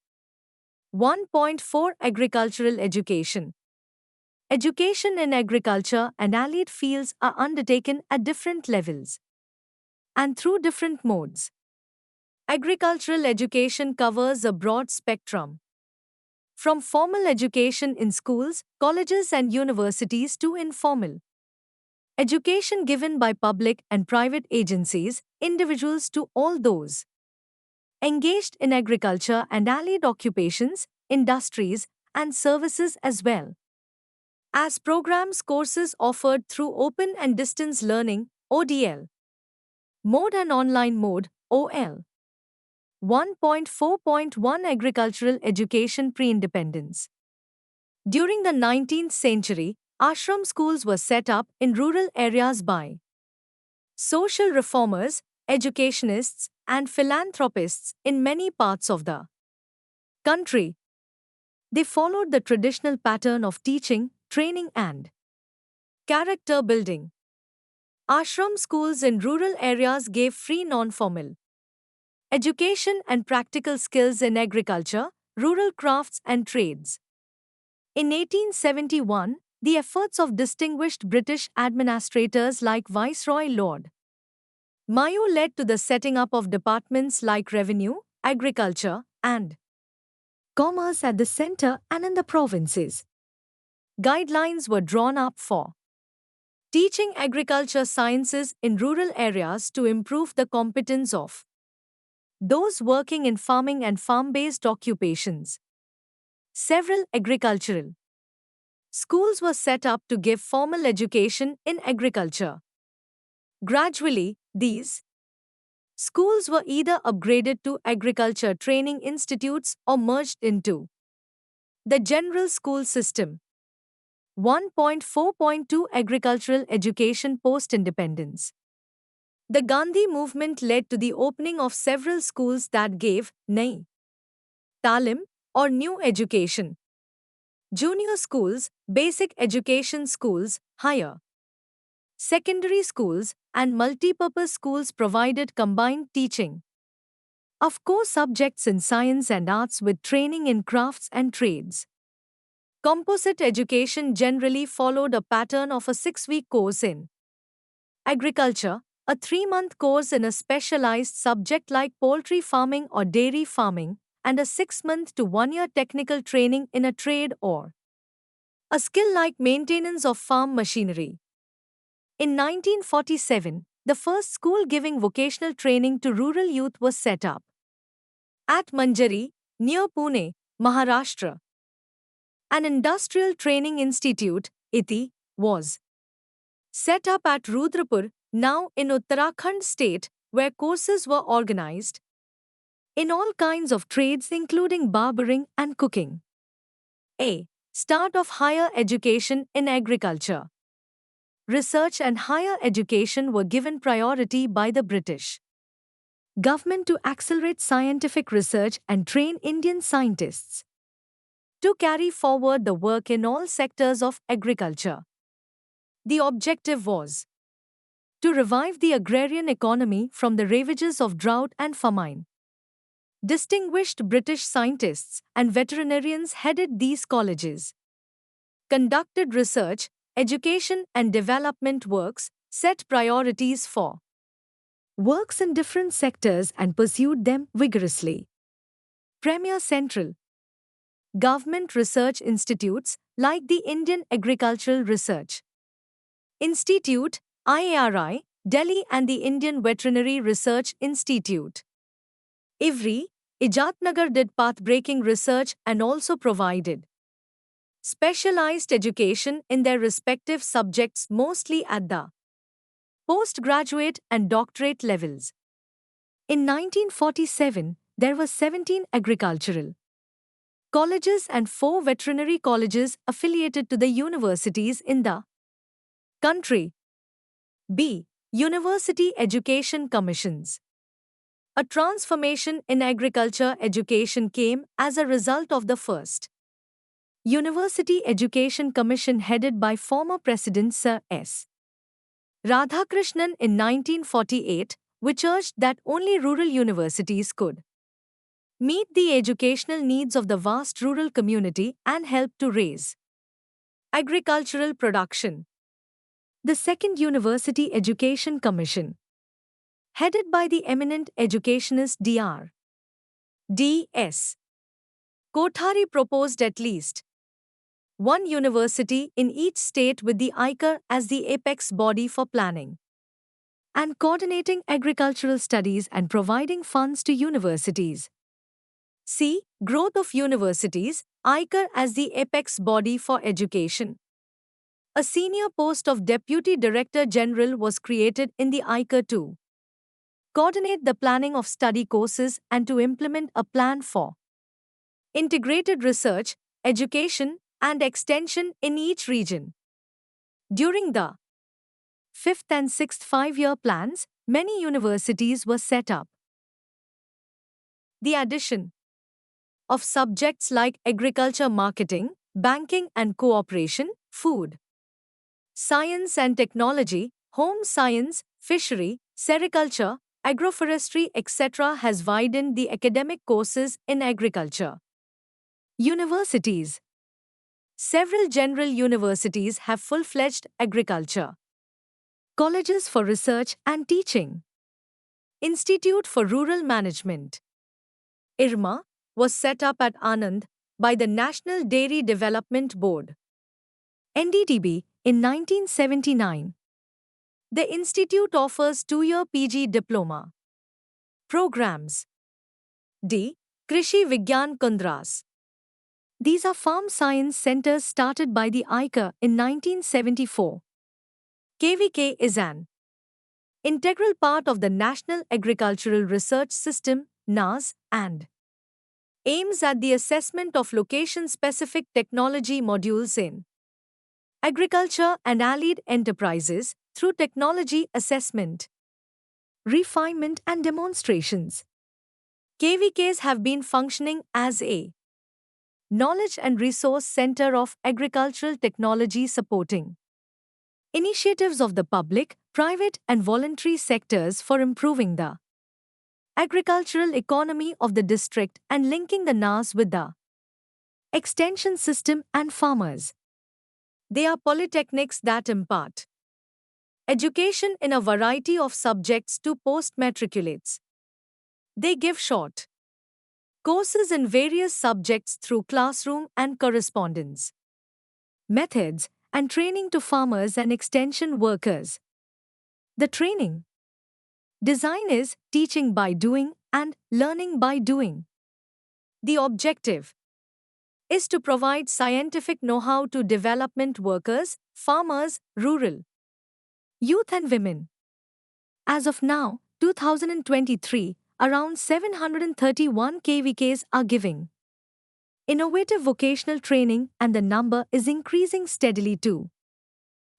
1.4 Agricultural education. Education in agriculture and allied fields are undertaken at different levels and through different modes. Agricultural education covers a broad spectrum, from formal education in schools, colleges, and universities to informal education given by public and private agencies, individuals to all those engaged in agriculture and allied occupations, industries, and services as well as programs courses offered through open and distance learning ODL mode and online mode OL. 1.4.1 Agricultural education pre-independence. During the 19th century, ashram schools were set up in rural areas by social reformers, educationists, and philanthropists in many parts of the country. They followed the traditional pattern of teaching, training, and character building. Ashram schools in rural areas gave free non-formal education and practical skills in agriculture, rural crafts, and trades. In 1871, the efforts of distinguished British administrators like Viceroy Lord Mayo led to the setting up of departments like revenue, agriculture, and commerce at the center and in the provinces. Guidelines were drawn up for teaching agriculture sciences in rural areas to improve the competence of those working in farming and farm-based occupations. Several agricultural schools were set up to give formal education in agriculture. Gradually, these schools were either upgraded to agriculture training institutes or merged into the general school system. 1.4.2 Agricultural education post-independence. The Gandhi movement led to the opening of several schools that gave Nayi Talim or new education. Junior schools, basic education schools, higher secondary schools, and multipurpose schools provided combined teaching of core subjects in science and arts with training in crafts and trades. Composite education generally followed a pattern of a 6-week course in agriculture, a 3-month course in a specialized subject like poultry farming or dairy farming, and a 6-month to 1-year technical training in a trade or a skill like maintenance of farm machinery. In 1947, the first school giving vocational training to rural youth was set up at Manjari, near Pune, Maharashtra. An industrial training institute, ITI, was set up at Rudrapur, now in Uttarakhand state, where courses were organized in all kinds of trades including barbering and cooking. A. Start of higher education in agriculture. Research and higher education were given priority by the British government to accelerate scientific research and train Indian scientists to carry forward the work in all sectors of agriculture. The objective was to revive the agrarian economy from the ravages of drought and famine. Distinguished British scientists and veterinarians headed these colleges, conducted research, education and development works, set priorities for works in different sectors and pursued them vigorously. Premier Central Government research institutes like the Indian Agricultural Research Institute, IARI, Delhi and the Indian Veterinary Research Institute, IVRI, Ijatnagar did path-breaking research and also provided specialized education in their respective subjects mostly at the postgraduate and doctorate levels. In 1947, there were 17 agricultural colleges and 4 veterinary colleges affiliated to the universities in the country. B. University Education Commissions. A transformation in agriculture education came as a result of the first University Education Commission headed by former President Sir S. Radhakrishnan in 1948, which urged that only rural universities could meet the educational needs of the vast rural community and help to raise agricultural production. The Second University Education Commission, headed by the eminent educationist Dr. D.S. Kothari, proposed at least one university in each state with the ICAR as the apex body for planning and coordinating agricultural studies and providing funds to universities. C. Growth of universities, ICAR as the apex body for education. A senior post of Deputy Director General was created in the ICAR to coordinate the planning of study courses and to implement a plan for integrated research, education, and extension in each region. During the 5th and 6th 5-year plans, many universities were set up. The addition of subjects like agriculture marketing, banking and cooperation, food science and technology, home science, fishery, sericulture, agroforestry, etc. has widened the academic courses in agriculture. Universities. Several general universities have full-fledged agriculture colleges for research and teaching. Institute for Rural Management IRMA was set up at Anand by the National Dairy Development Board NDDB in 1979. The institute offers 2-year PG diploma programs. D. Krishi Vigyan Kundras. These are farm science centers started by the ICAR in 1974. KVK is an integral part of the National Agricultural Research System, NAS, and aims at the assessment of location-specific technology modules in agriculture and allied enterprises through technology assessment, refinement and demonstrations. KVKs have been functioning as a knowledge and resource center of agricultural technology supporting initiatives of the public, private and voluntary sectors for improving the agricultural economy of the district and linking the NAS with the extension system and farmers. They are polytechnics that impart education in a variety of subjects to post-matriculates. They give short courses in various subjects through classroom and correspondence methods and training to farmers and extension workers. The training design is teaching by doing and learning by doing. The objective is to provide scientific know-how to development workers, farmers, rural youth and women. As of now, 2023, around 731 KVKs are giving innovative vocational training and the number is increasing steadily to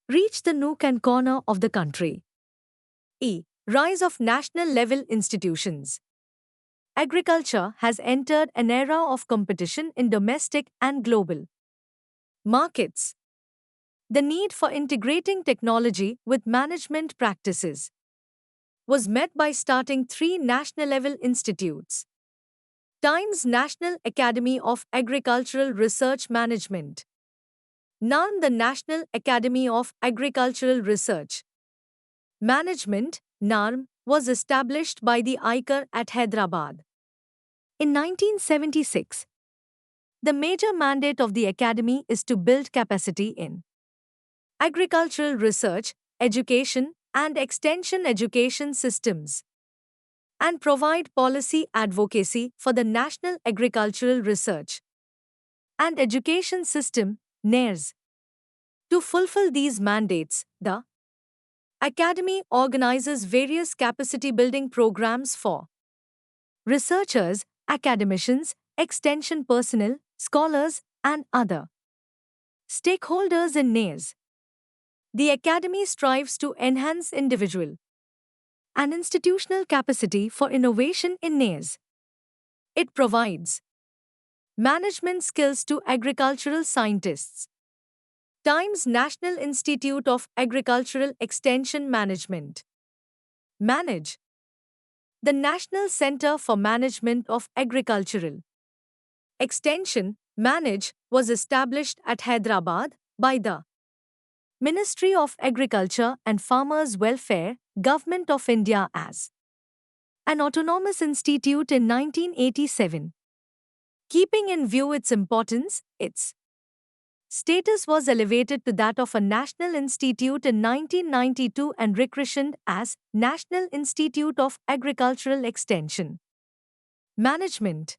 reach the nook and corner of the country. E. Rise of national-level institutions. Agriculture has entered an era of competition in domestic and global markets. The need for integrating technology with management practices was met by starting 3 national-level institutes. Times National Academy of Agricultural Research Management. NARM, the National Academy of Agricultural Research Management, NARM, was established by the ICAR at Hyderabad in 1976. The major mandate of the academy is to build capacity in agricultural research, education, and extension education systems. and provide policy advocacy for the National Agricultural Research and Education System (NARES). To fulfill these mandates, the Academy organizes various capacity building programs for researchers, academicians, extension personnel, scholars, and other stakeholders in NARES. The Academy strives to enhance individual and institutional capacity for innovation in NARES. It provides management skills to agricultural scientists. Times National Institute of Agricultural Extension Management. Manage. The National Center for Management of Agricultural Extension, Manage, was established at Hyderabad by the Ministry of Agriculture and Farmers' Welfare, Government of India as an autonomous institute in 1987. Keeping in view its importance, its status was elevated to that of a national institute in 1992 and rechristened as National Institute of Agricultural Extension Management.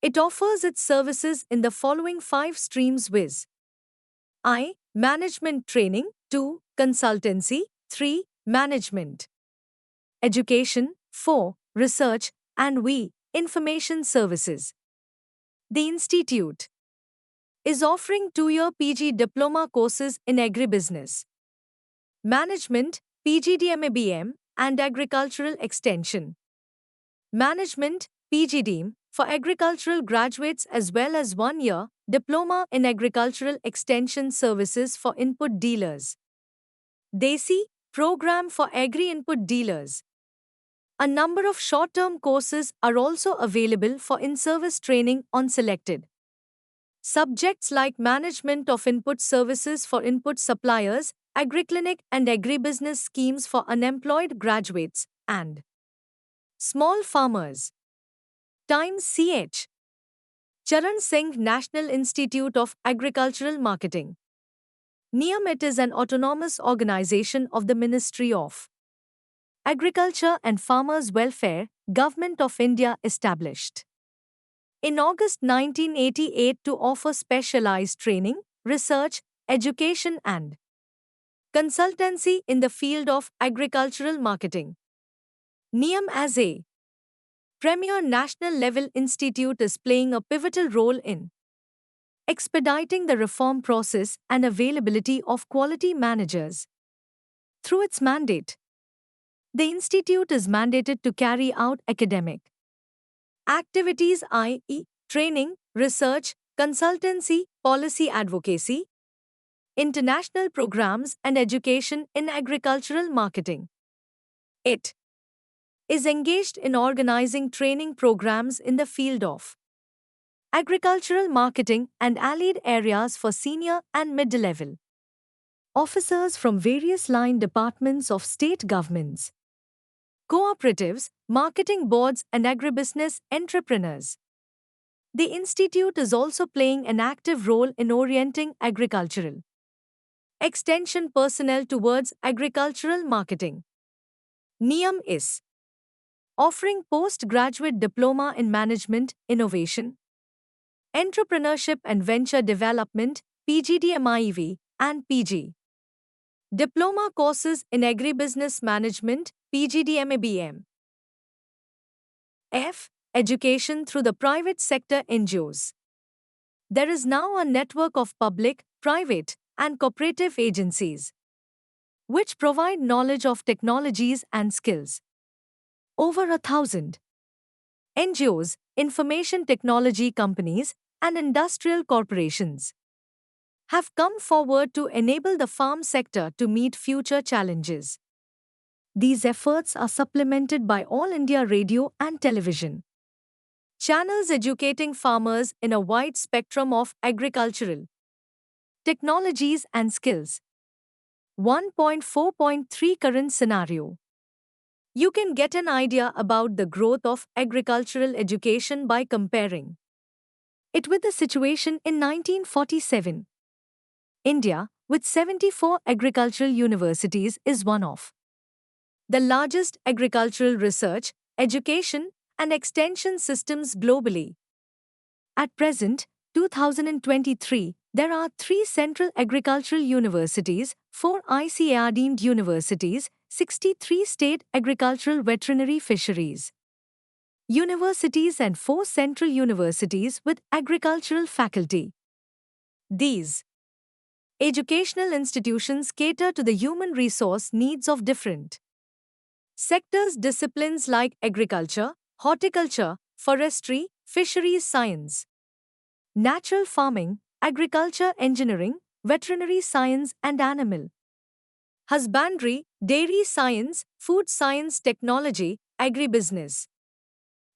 It offers its services in the following 5 streams viz. I. Management training. 2. Consultancy. 3. Management education. 4. Research. And V. Information services. The institute is offering 2-year PG diploma courses in agribusiness management, PGDM-ABM, and agricultural extension management, PGDM, for agricultural graduates as well as 1-year diploma in agricultural extension services for input dealers. DESI program for agri-input dealers. A number of short-term courses are also available for in-service training on selected subjects like management of input services for input suppliers, agriclinic and agribusiness schemes for unemployed graduates, and small farmers. Times CH. Charan Singh National Institute of Agricultural Marketing. NIAM. It is an autonomous organization of the Ministry of Agriculture and Farmers' Welfare, Government of India established in August 1988 to offer specialized training, research, education and consultancy in the field of agricultural marketing. NIAM as a premier national-level institute is playing a pivotal role in expediting the reform process and availability of quality managers. Through its mandate, the institute is mandated to carry out academic activities i.e., training, research, consultancy, policy advocacy, international programs, and education in agricultural marketing. It is engaged in organizing training programs in the field of agricultural marketing and allied areas for senior and mid-level officers from various line departments of state governments, cooperatives, marketing boards, and agribusiness entrepreneurs. The institute is also playing an active role in orienting agricultural extension personnel towards agricultural marketing. NIAM is offering postgraduate diploma in management, innovation, entrepreneurship and venture development, PGDM-IEV, and PG diploma courses in agribusiness management, PGDM-ABM. F. Education through the private sector NGOs. There is now a network of public, private, and cooperative agencies which provide knowledge of technologies and skills. Over 1,000 NGOs, information technology companies, and industrial corporations have come forward to enable the farm sector to meet future challenges. These efforts are supplemented by All India Radio and Television channels educating farmers in a wide spectrum of agricultural technologies and skills. 1.4.3 Current Scenario. You can get an idea about the growth of agricultural education by comparing it with the situation in 1947. India, with 74 agricultural universities, is one of the largest agricultural research, education, and extension systems globally. At present, 2023, there are 3 central agricultural universities, 4 ICAR deemed universities, 63 state agricultural veterinary fisheries universities, and 4 central universities with agricultural faculty. These educational institutions cater to the human resource needs of different sectors, disciplines like agriculture, horticulture, forestry, fisheries science, natural farming, agriculture engineering, veterinary science and animal husbandry, dairy science, food science, technology, agribusiness,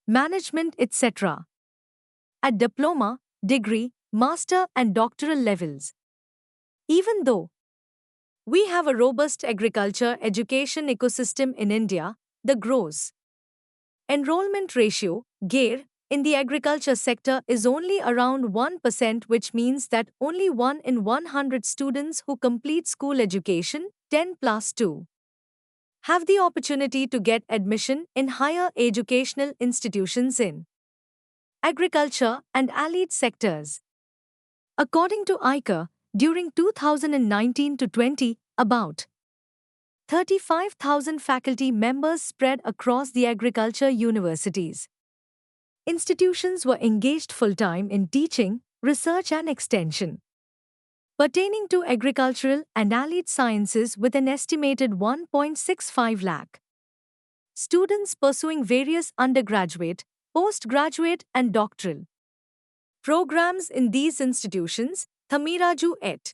management, etc. At diploma, degree, master, and doctoral levels. Even though we have a robust agriculture education ecosystem in India, the gross enrollment ratio, GAIR, in the agriculture sector is only around 1%, which means that only 1 in 100 students who complete school education, 10 plus 2, have the opportunity to get admission in higher educational institutions in agriculture and allied sectors. According to ICAR, during 2019 to 20, about 35,000 faculty members spread across the agriculture universities. Institutions were engaged full-time in teaching, research and extension pertaining to agricultural and allied sciences, with an estimated 1.65 lakh students pursuing various undergraduate, postgraduate and doctoral programs in these institutions. Thamiraju et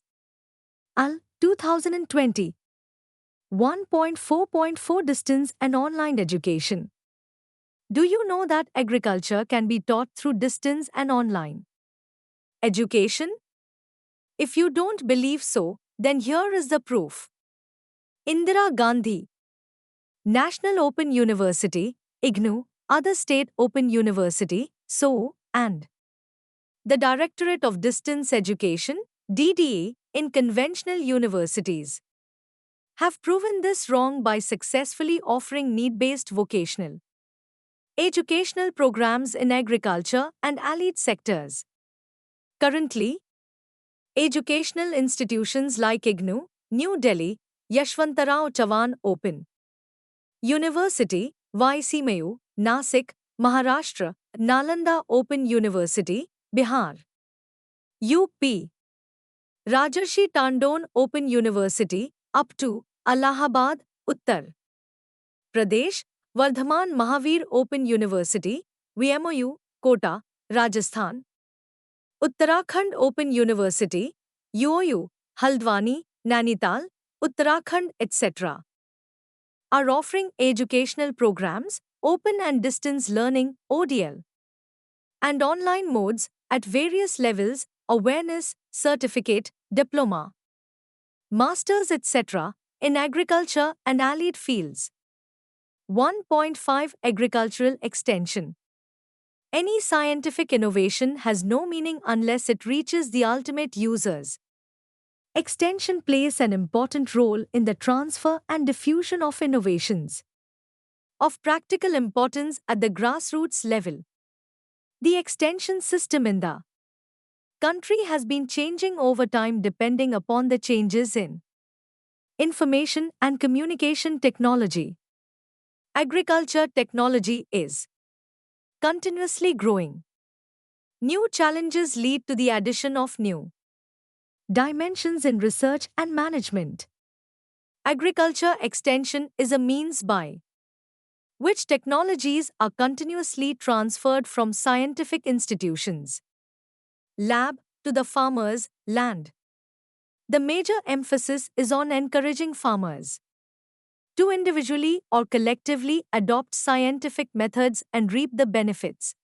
al. 2020. 1.4.4 Distance and online education. Do you know that agriculture can be taught through distance and online education? If you don't believe so, then here is the proof. Indira Gandhi National Open University, IGNOU, other state open university, SO, and the Directorate of Distance Education, DDA, in conventional universities have proven this wrong by successfully offering need-based vocational educational programs in agriculture and allied sectors. Currently, educational institutions like IGNOU, New Delhi, Yashwantarao Chavan Open University, YCMU, Nasik, Maharashtra, Nalanda Open University, Bihar, UP, Rajarshi Tandon Open University, up to Allahabad, Uttar Pradesh, Vardhaman Mahavir Open University, VMOU, Kota, Rajasthan, Uttarakhand Open University, UOU, Haldwani, Nainital, Uttarakhand, etc. are offering educational programs, open and distance learning, ODL, and online modes at various levels, awareness, certificate, diploma, masters, etc., in agriculture and allied fields. 1.5 Agricultural extension. Any scientific innovation has no meaning unless it reaches the ultimate users. Extension plays an important role in the transfer and diffusion of innovations of practical importance at the grassroots level. The extension system in the country has been changing over time depending upon the changes in information and communication technology. Agriculture technology is continuously growing. New challenges lead to the addition of new dimensions in research and management. Agriculture extension is a means by which technologies are continuously transferred from scientific institutions, lab, to the farmer's land. The major emphasis is on encouraging farmers to individually or collectively adopt scientific methods and reap the benefits.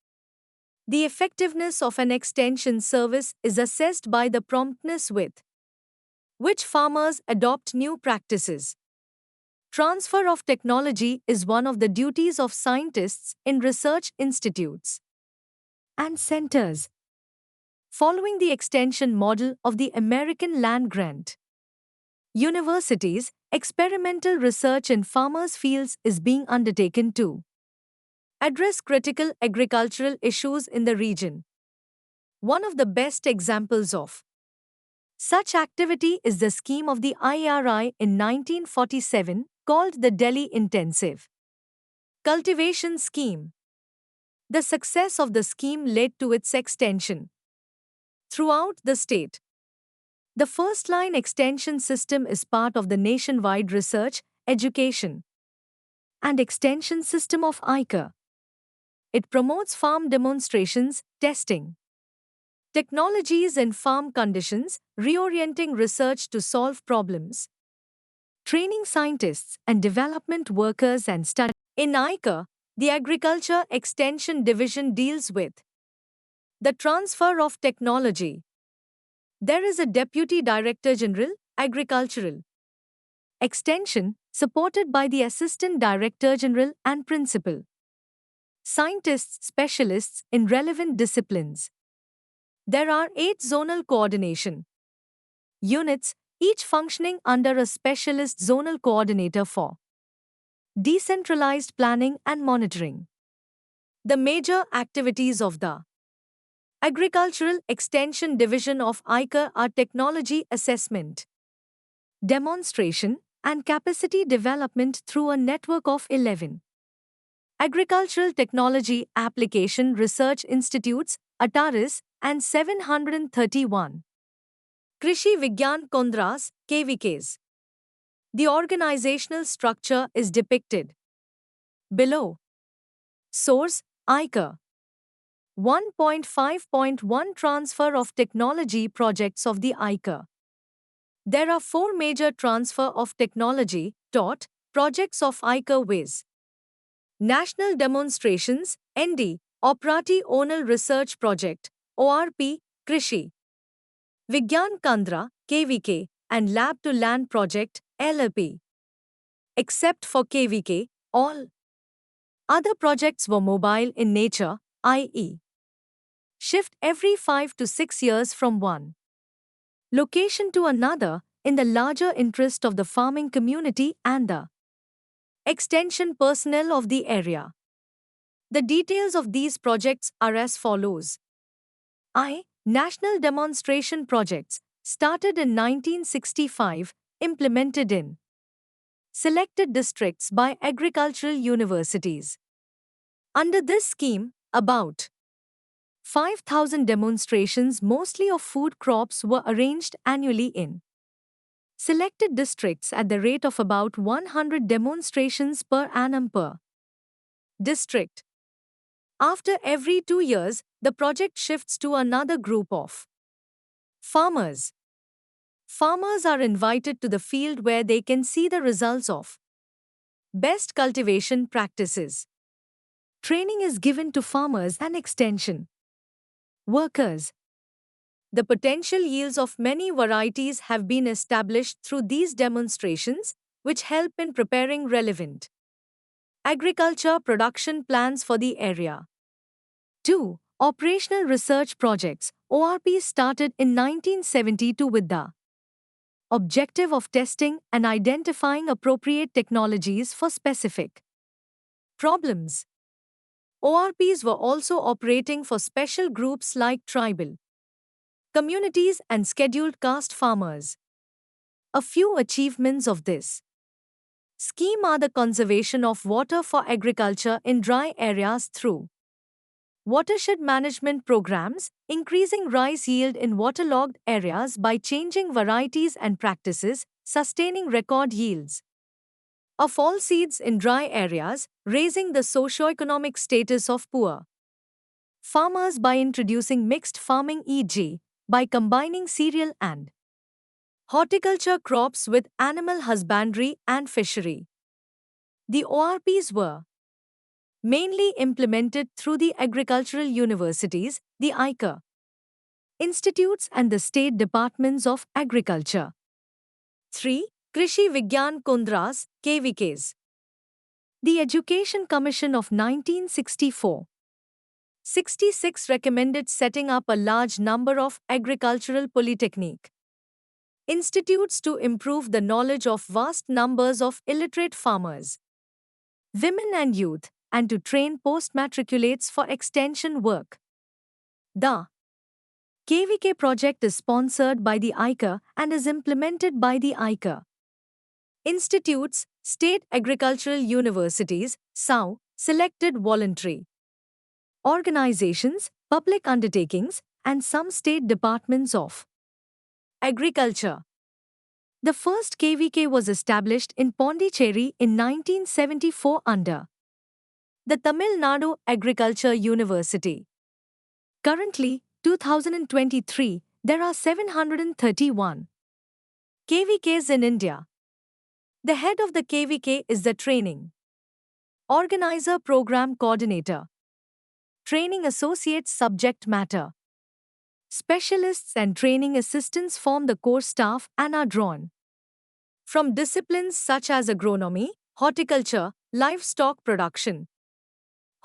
The effectiveness of an extension service is assessed by the promptness with which farmers adopt new practices. Transfer of technology is one of the duties of scientists in research institutes and centers, following the extension model of the American land grant. Universities, experimental research in farmers' fields is being undertaken too. address critical agricultural issues in the region. One of the best examples of such activity is the scheme of the IRI in 1947 called the Delhi Intensive Cultivation Scheme. The success of the scheme led to its extension throughout the state. The First Line Extension System is part of the nationwide research, education, and extension system of ICAR. It promotes farm demonstrations, testing technologies in farm conditions, reorienting research to solve problems, training scientists and development workers and study. In ICAR, the Agriculture Extension Division deals with the transfer of technology. There is a Deputy Director General, Agricultural Extension, supported by the Assistant Director General and Principal scientists specialists in relevant disciplines. There are 8 zonal coordination units, each functioning under a specialist zonal coordinator for decentralized planning and monitoring. The major activities of the Agricultural Extension Division of ICAR are technology assessment, demonstration, and capacity development through a network of 11 Agricultural Technology Application Research Institutes, ATARIS, and 731 Krishi Vigyan Kendras, KVKs. The organizational structure is depicted below. Source: ICAR. 1.5.1 Transfer of Technology Projects of the ICAR. There are 4 major transfer of technology projects of ICAR viz. National Demonstrations, ND, Operati Onal Research Project, ORP, Krishi Vigyan Kendra, KVK, and Lab to Land Project, LLP. Except for KVK, all other projects were mobile in nature, i.e., shift every 5 to 6 years from one location to another in the larger interest of the farming community and the extension personnel of the area. The details of these projects are as follows. National Demonstration Projects, started in 1965, implemented in selected districts by agricultural universities. Under this scheme, about 5,000 demonstrations, mostly of food crops, were arranged annually in selected districts at the rate of about 100 demonstrations per annum per district. After every 2 years, the project shifts to another group of farmers. Farmers are invited to the field where they can see the results of best cultivation practices. Training is given to farmers and extension workers. The potential yields of many varieties have been established through these demonstrations, which help in preparing relevant agriculture production plans for the area. 2. Operational Research Projects, ORP, started in 1972 with the objective of testing and identifying appropriate technologies for specific problems. ORPs were also operating for special groups like tribal communities and scheduled caste farmers. A few achievements of this scheme are the conservation of water for agriculture in dry areas through watershed management programs, increasing rice yield in waterlogged areas by changing varieties and practices, sustaining record yields of all seeds in dry areas, raising the socio-economic status of poor farmers by introducing mixed farming, e.g., by combining cereal and horticulture crops with animal husbandry and fishery. The ORPs were mainly implemented through the agricultural universities, the ICAR institutes, and the state departments of agriculture. 3. Krishi Vigyan Kendras, KVKs. The Education Commission of 1964 66 recommended setting up a large number of agricultural polytechnic institutes to improve the knowledge of vast numbers of illiterate farmers, women and youth, and to train post-matriculates for extension work. The KVK project is sponsored by the ICAR and is implemented by the ICAR. Institutes, State Agricultural Universities, SAU, selected voluntary organizations, public undertakings, and some state departments of agriculture. The first KVK was established in Pondicherry in 1974 under the Tamil Nadu Agriculture University. Currently, 2023, there are 731 KVKs in India. The head of the KVK is the Training Organizer Program Coordinator. Training Associates Subject Matter Specialists and training assistants form the core staff and are drawn from disciplines such as agronomy, horticulture, livestock production,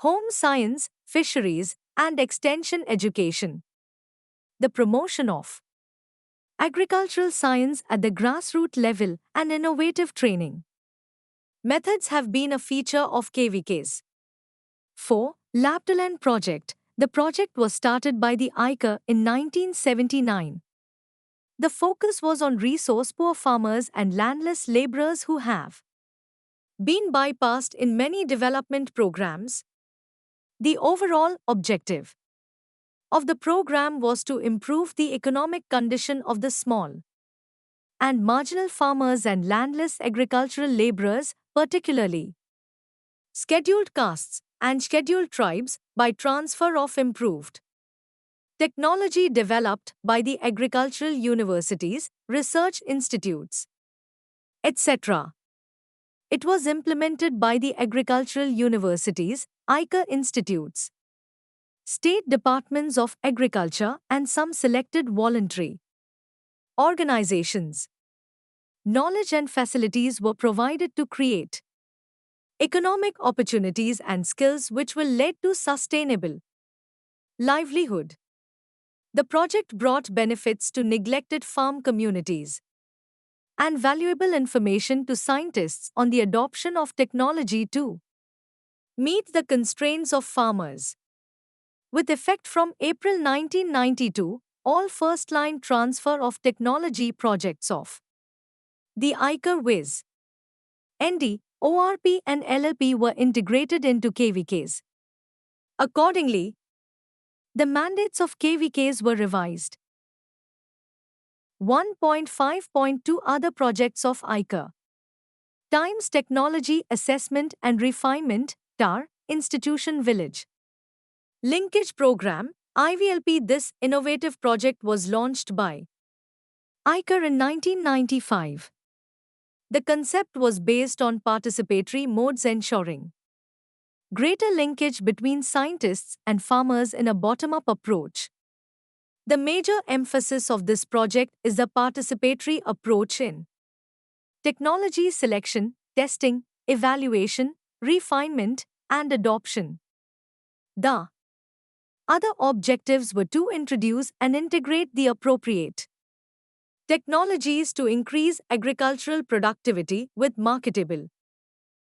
home science, fisheries, and extension education. The promotion of agricultural science at the grassroots level and innovative training methods have been a feature of KVKs. 4. Laptoland Project. The project was started by the ICAR in 1979. The focus was on resource-poor farmers and landless laborers who have been bypassed in many development programs. The overall objective of the program was to improve the economic condition of the small and marginal farmers and landless agricultural laborers, particularly scheduled castes and scheduled tribes, by transfer of improved technology developed by the agricultural universities, research institutes, etc. It was implemented by the agricultural universities, ICAR institutes, state departments of agriculture, and some selected voluntary organizations. Knowledge and facilities were provided to create economic opportunities and skills which will lead to sustainable livelihood. The project brought benefits to neglected farm communities and valuable information to scientists on the adoption of technology to meet the constraints of farmers. With effect from April 1992, all first-line transfer of technology projects of the ICAR WIS, ND, ORP and LLP were integrated into KVKs. Accordingly, the mandates of KVKs were revised. 1.5.2 Other projects of ICAR. Times Technology Assessment and Refinement, TAR, Institution Village. Linkage Program, IVLP. This innovative project was launched by ICAR in 1995. The concept was based on participatory modes ensuring greater linkage between scientists and farmers in a bottom-up approach. The major emphasis of this project is the participatory approach in technology selection, testing, evaluation, refinement, and adoption. The other objectives were to introduce and integrate the appropriate technologies to increase agricultural productivity with marketable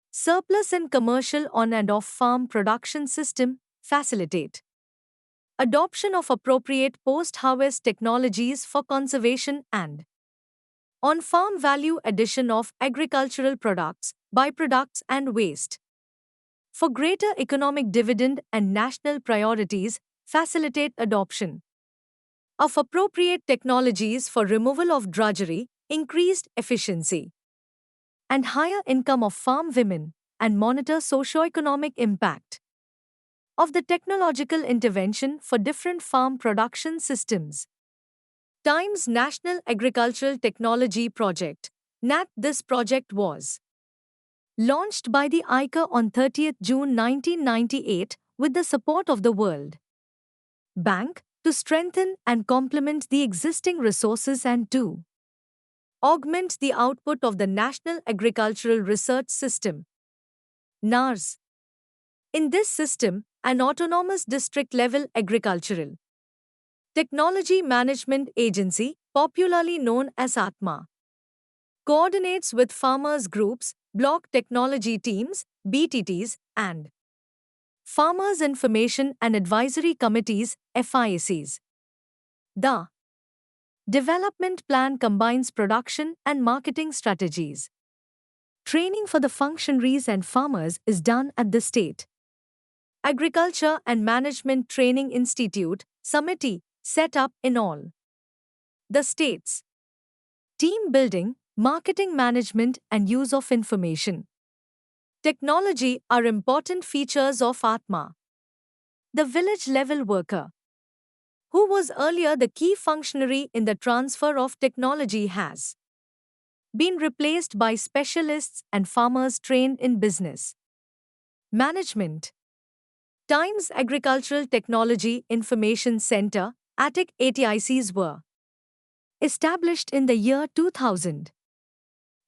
surplus in commercial on and off farm production system, facilitate adoption of appropriate post-harvest technologies for conservation and on-farm value addition of agricultural products, byproducts and waste. For greater economic dividend and national priorities, facilitate adoption of appropriate technologies for removal of drudgery, increased efficiency, and higher income of farm women, and monitor socio-economic impact of the technological intervention for different farm production systems. Times National Agricultural Technology Project, NAT. This project was launched by the ICAR on 30th June 1998 with the support of the World Bank to strengthen and complement the existing resources and to augment the output of the National Agricultural Research System, NARS. In this system, an autonomous district-level agricultural technology management agency, popularly known as ATMA, coordinates with farmers' groups, block technology teams, BTTs, and Farmers Information and Advisory Committees, FIACs. The development plan combines production and marketing strategies. Training for the functionaries and farmers is done at the State Agriculture and Management Training Institute, SAMITI, set up in all the states. Team building, marketing management, and use of information technology are important features of Atma. The village level worker, who was earlier the key functionary in the transfer of technology, has been replaced by specialists and farmers trained in business management. Times Agricultural Technology Information Center, ATICs were established in the year 2000.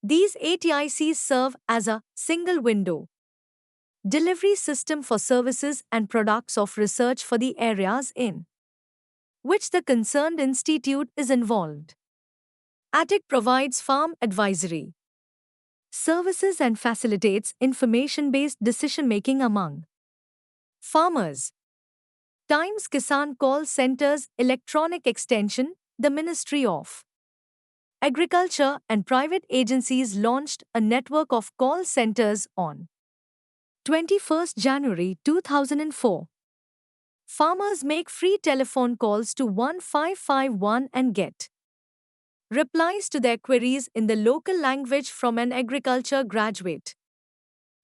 These ATICs serve as a single window delivery system for services and products of research for the areas in which the concerned institute is involved. ATIC provides farm advisory services and facilitates information-based decision-making among farmers. Times Kisan Call Centers Electronic Extension, the Ministry of Agriculture and private agencies launched a network of call centers on 21 January 2004. Farmers make free telephone calls to 1551 and get replies to their queries in the local language from an agriculture graduate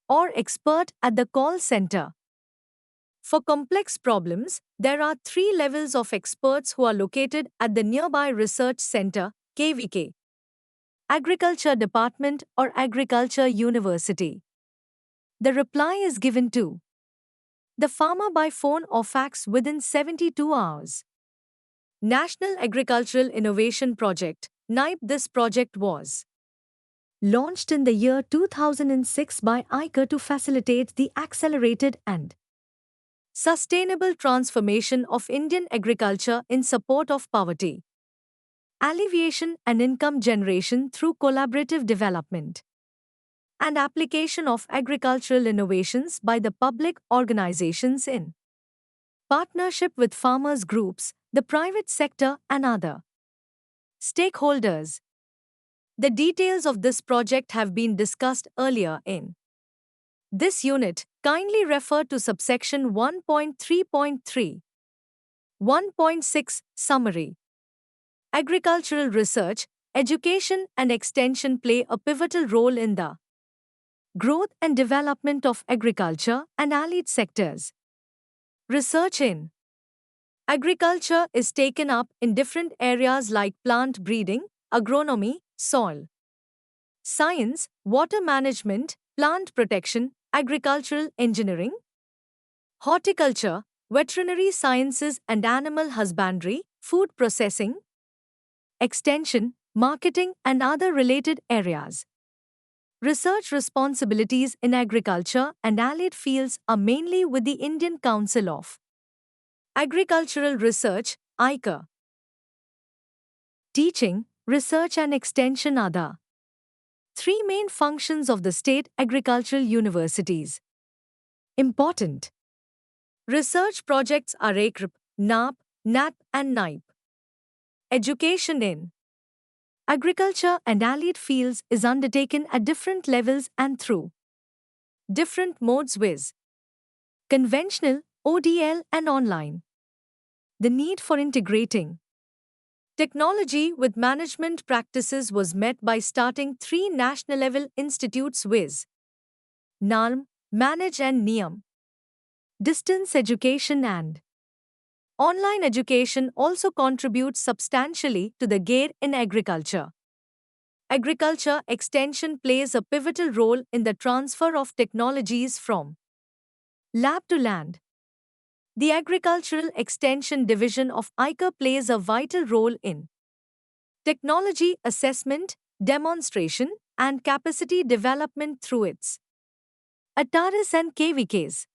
or expert at the call center. For complex problems, there are 3 levels of experts who are located at the nearby Research Center, KVK, Agriculture Department or Agriculture University. The reply is given to the farmer by phone or fax within 72 hours. National Agricultural Innovation Project, NIPE. This project was launched in the year 2006 by ICA to facilitate the accelerated and sustainable transformation of Indian agriculture in support of poverty alleviation and income generation through collaborative development and application of agricultural innovations by the public organizations in partnership with farmers' groups, the private sector, and other stakeholders. The details of this project have been discussed earlier in this unit. Kindly refer to subsection 1.3.3. 1.6 Summary. Agricultural research, education, and extension play a pivotal role in the growth and development of agriculture and allied sectors. Research in agriculture is taken up in different areas like plant breeding, agronomy, soil science, water management, plant protection, agricultural engineering, horticulture, veterinary sciences and animal husbandry, food processing, extension, marketing, and other related areas. Research responsibilities in agriculture and allied fields are mainly with the Indian Council of Agricultural Research, ICA. Teaching, research and extension are the 3 main functions of the state agricultural universities. Important research projects are ACRIP, NAP, NAT and NIPE. Education in agriculture and allied fields is undertaken at different levels and through different modes viz. Conventional, ODL and online. The need for integrating technology with management practices was met by starting 3 national-level institutes viz. NALM, Manage and NIAM. Distance education and online education also contributes substantially to the GAIR in agriculture. Agriculture extension plays a pivotal role in the transfer of technologies from lab to land. The Agricultural Extension Division of ICA plays a vital role in technology assessment, demonstration, and capacity development through its ATARIS and KVKs.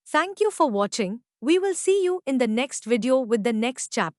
Thank you for watching. We will see you in the next video with the next chapter.